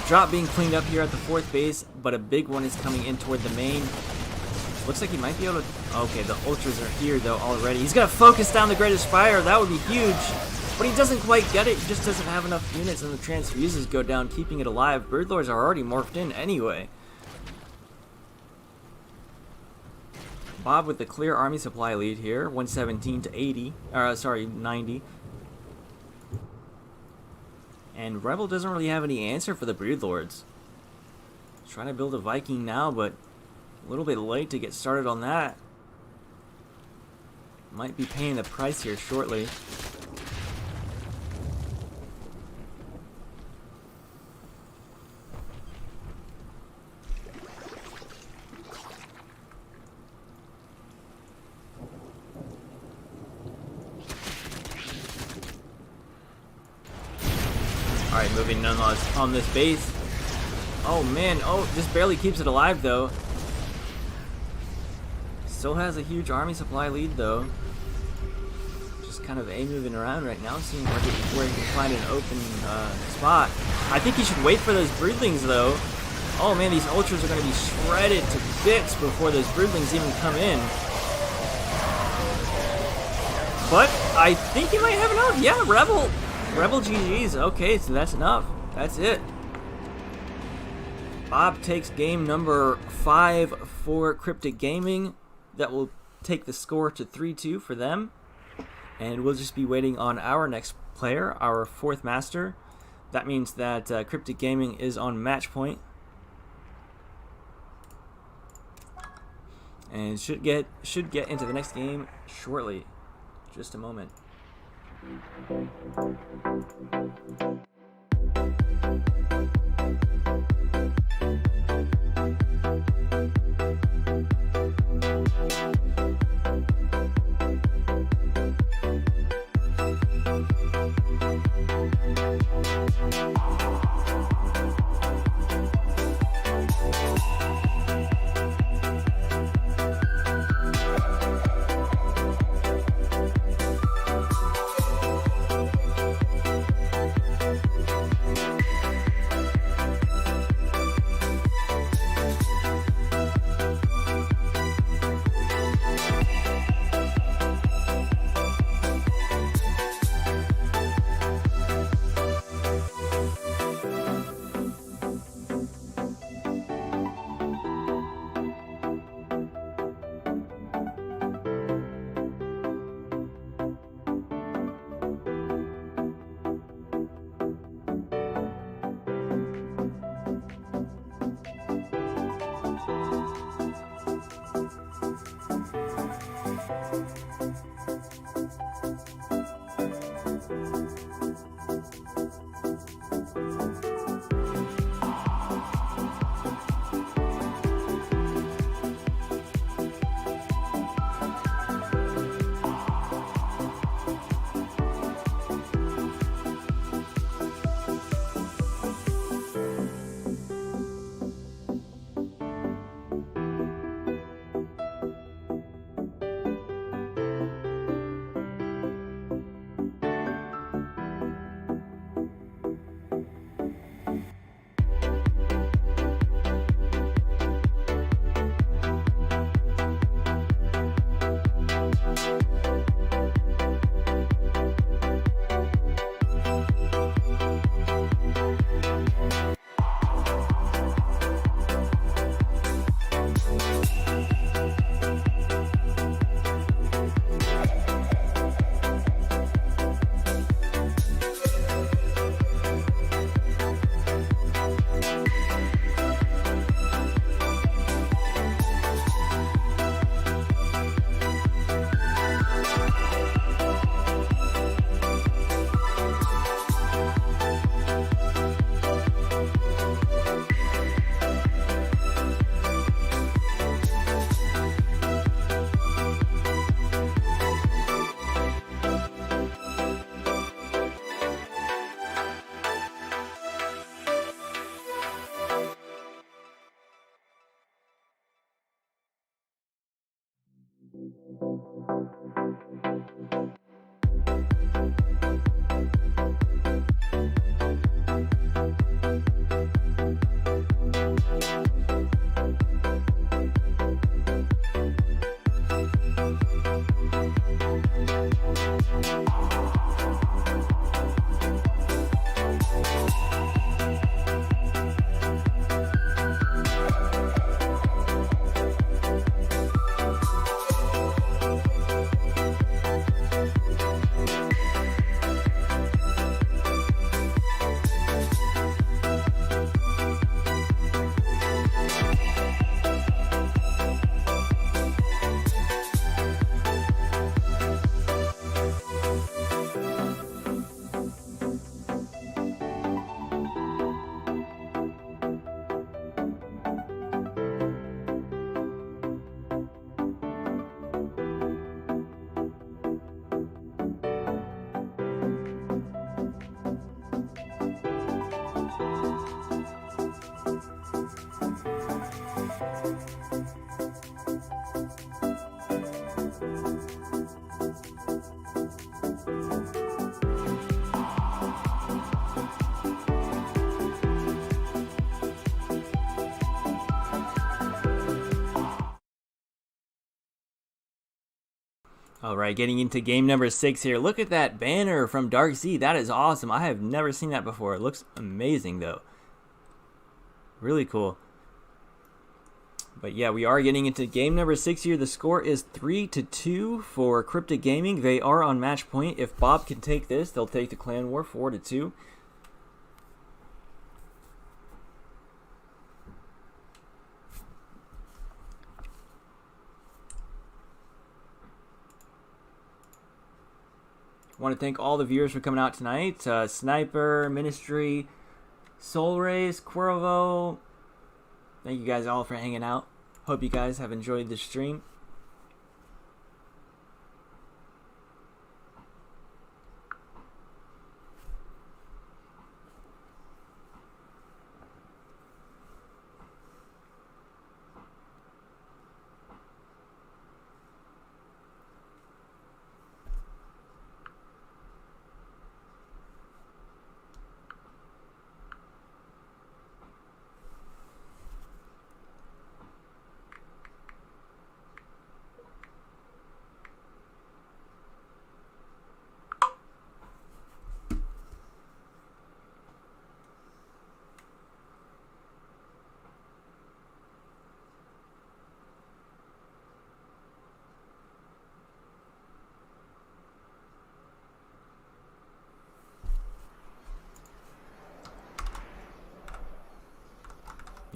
A: Drop being cleaned up here at the 4th base, but a big one is coming in toward the main. Looks like he might be able to... Okay, the ultras are here, though, already. He's going to focus down the greatest fire. That would be huge. But he doesn't quite get it. He just doesn't have enough units, and the transfuses go down, keeping it alive. Birdlords are already morphed in anyway. Bob with the clear army supply lead here. 117 to 80. Sorry, 90. And Rebel doesn't really have any answer for the Broodlords. Trying to build a Viking now, but a little bit late to get started on that. Might be paying the price here shortly. Alright, moving nonetheless on this base. Oh man, oh, this barely keeps it alive though. Still has a huge army supply lead though. Just kind of moving around right now, seeing where he can find an open spot. I think he should wait for those broodlings though. Oh man, these ultras are going to be shredded to bits before those broodlings even come in. But I think he might have enough. Yeah, Rebel GG's. Okay, so that's enough. That's it. Bob takes game number 5 for Cryptic Gaming. That will take the score to 3-2 for them. And we'll just be waiting on our next player, our 4th master. That means that Cryptic Gaming is on match point. And should get into the next game shortly. Just a moment. Alright, getting into game number 6 here. Look at that banner from Dark Sea. That is awesome. I have never seen that before. It looks amazing, though. Really cool. But yeah, we are getting into game number 6 here. The score is 3-2 for Cryptc Gaming. They are on match point. If Bob can take this, they'll take the clan war 4-2. I want to thank all the viewers for coming out tonight. Sniper, Ministry, Soul Race, Cuervo. Thank you guys all for hanging out. Hope you guys have enjoyed the stream.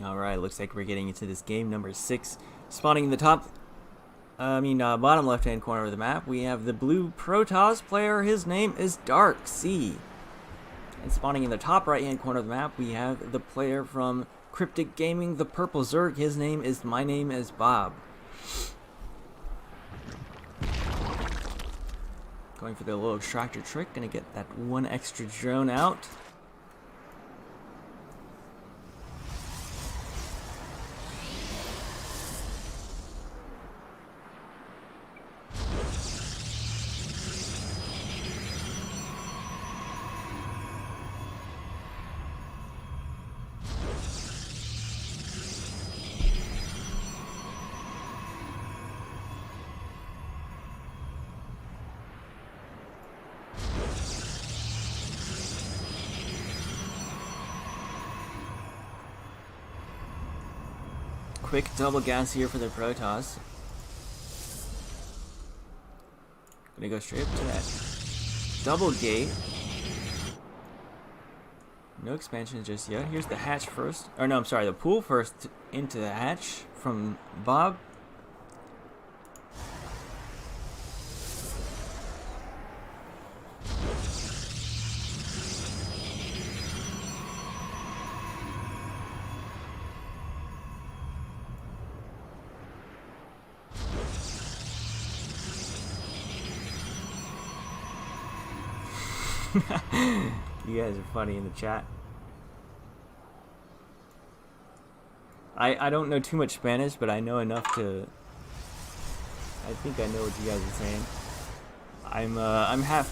A: Alright, looks like we're getting into this game number 6. Spawning in the bottom left-hand corner of the map, we have the blue Protoss player. His name is Dark Sea. And spawning in the top right-hand corner of the map, we have the player from Cryptc Gaming, the purple Zerg. His name is My Name is Bob. Going for the little extractor trick, gonna get that one extra drone out. Quick double gas here for the Protoss. Gonna go straight up to that double gate. No expansion just yet. Here's the hatch first. Or no, I'm sorry, the pool first into the hatch from Bob. You guys are funny in the chat. I don't know too much Spanish, but I know enough to. I think I know what you guys are saying. I'm half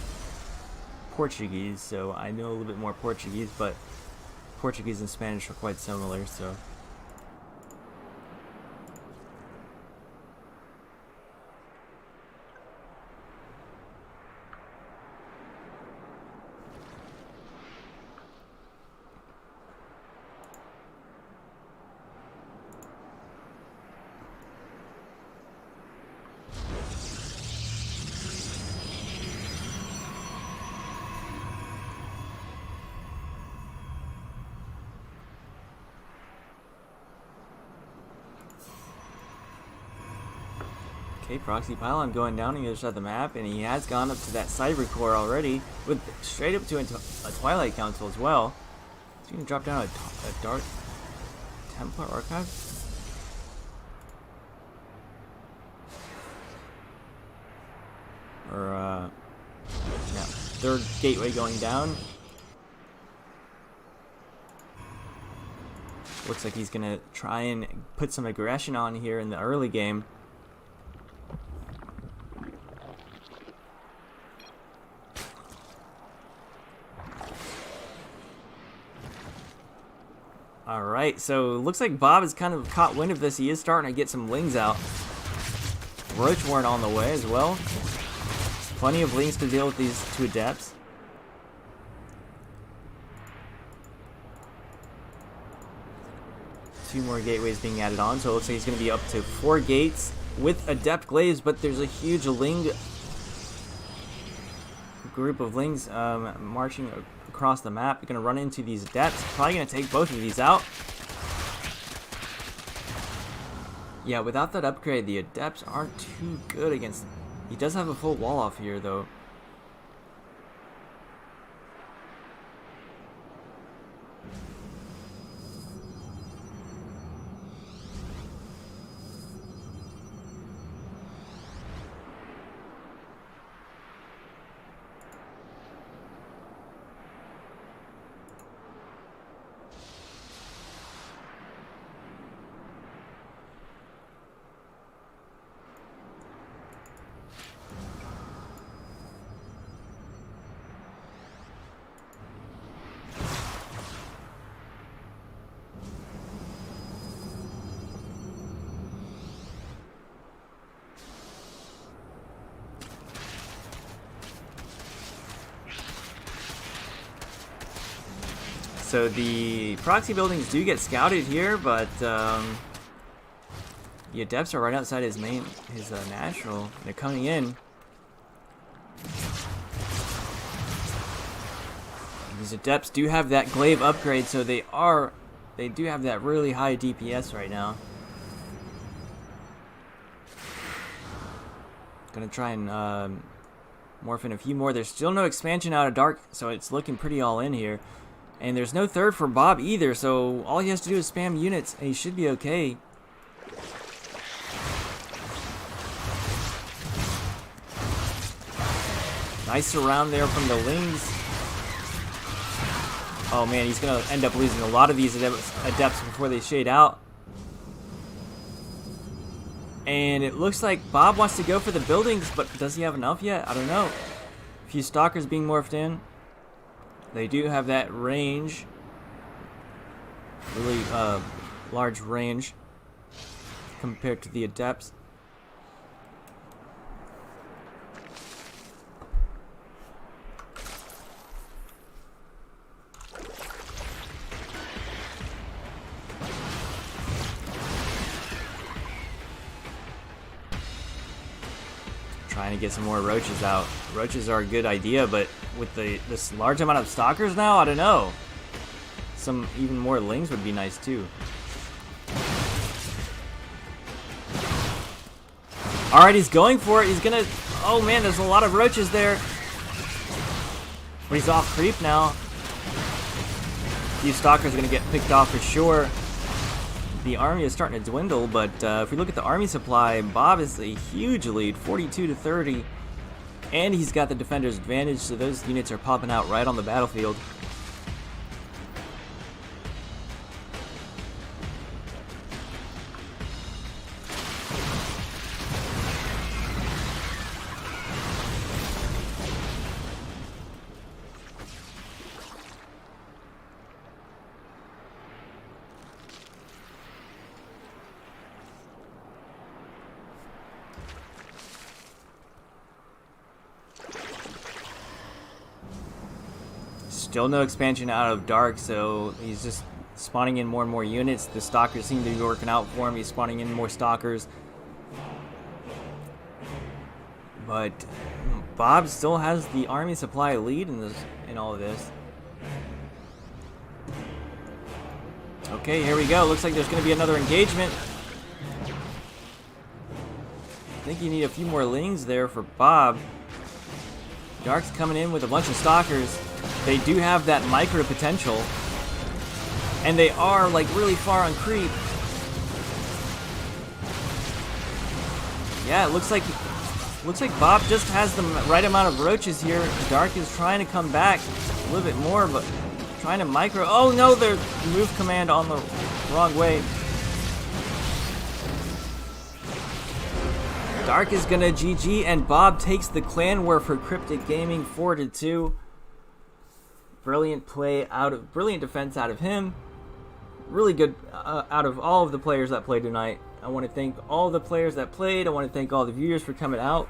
A: Portuguese, so I know a little bit more Portuguese, but Portuguese and Spanish are quite similar, so. Okay, Proxy Pylon going down on the other side of the map, and he has gone up to that Cyber Core already, with straight up to a Twilight Council as well. He's going to drop down a Dark Templar Archive. Or, yeah, third gateway going down. Looks like he's going to try and put some aggression on here in the early game. Alright, so looks like Bob has kind of caught wind of this. He is starting to get some lings out. Roach weren't on the way as well. Plenty of links to deal with these two adepts. Two more gateways being added on, so it looks like he's going to be up to 4 gates with adept glaives, but there's a huge Ling group of Lings marching across the map. You're going to run into these adepts. Probably going to take both of these out. Yeah, without that upgrade, the adepts aren't too good against... He does have a full wall off here, though. So the proxy buildings do get scouted here, but the adepts are right outside his natural. They're coming in. These adepts do have that glaive upgrade, so they do have that really high DPS right now. Gonna try and morph in a few more. There's still no expansion out of Dark, so it's looking pretty all in here. And there's no third for Bob either, so all he has to do is spam units, and he should be okay. Nice surround there from the Lings. Oh man, he's going to end up losing a lot of these adepts before they shade out. And it looks like Bob wants to go for the buildings, but does he have enough yet? I don't know. A few stalkers being morphed in. They do have that range, really large range compared to the adepts. Trying to get some more roaches out. Roaches are a good idea, but with this large amount of stalkers now, I don't know. Some even more Lings would be nice too. Alright, he's going for it. He's gonna... Oh man, there's a lot of roaches there. But he's off creep now. These stalkers are gonna get picked off for sure. The army is starting to dwindle, but if we look at the army supply, Bob is a huge lead, 42-30, and he's got the defender's advantage, so those units are popping out right on the battlefield. Still no expansion out of Dark, so he's just spawning in more and more units. The stalkers seem to be working out for him. He's spawning in more stalkers. But Bob still has the army supply lead in all of this. Okay, here we go. Looks like there's going to be another engagement. I think you need a few more Lings there for Bob. Dark's coming in with a bunch of stalkers. They do have that micro potential, and they are like really far on creep. Yeah, it looks like Bob just has the right amount of roaches here. Dark is trying to come back a little bit more, but trying to micro. Oh no, they're move command on the wrong way. Dark is gonna GG, and Bob takes the clan war for Cryptic Gaming 4-2. Brilliant defense out of him. Really good out of all of the players that played tonight. I want to thank all the players that played. I want to thank all the viewers for coming out.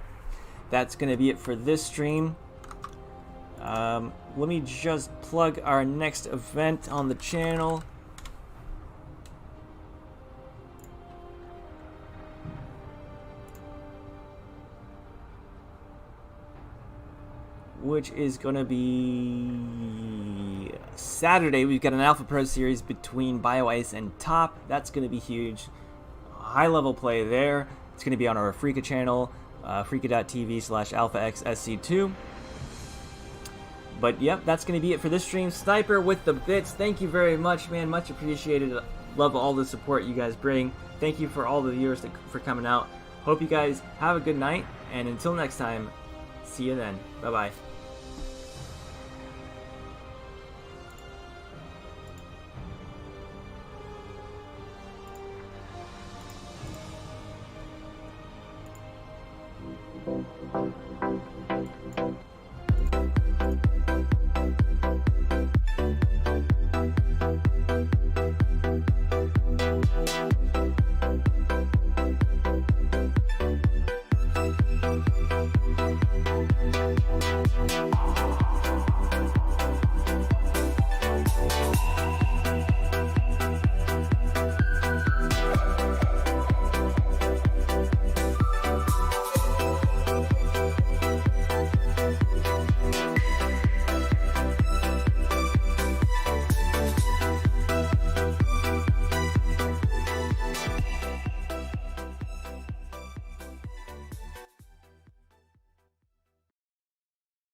A: that's going to be it for this stream. Let me just plug our next event on the channel. Which is going to be Saturday. We've got an Alpha Pro series between BioIce and Top. That's going to be huge. High level play there. It's going to be on our Freaka channel, freaka.tv/AlphaXSC2. But yep, that's going to be it for this stream. Sniper with the bits. Thank you very much, man. Much appreciated. Love all the support you guys bring. Thank you for all the viewers for coming out. Hope you guys have a good night. And until next time, see you then. Bye-bye.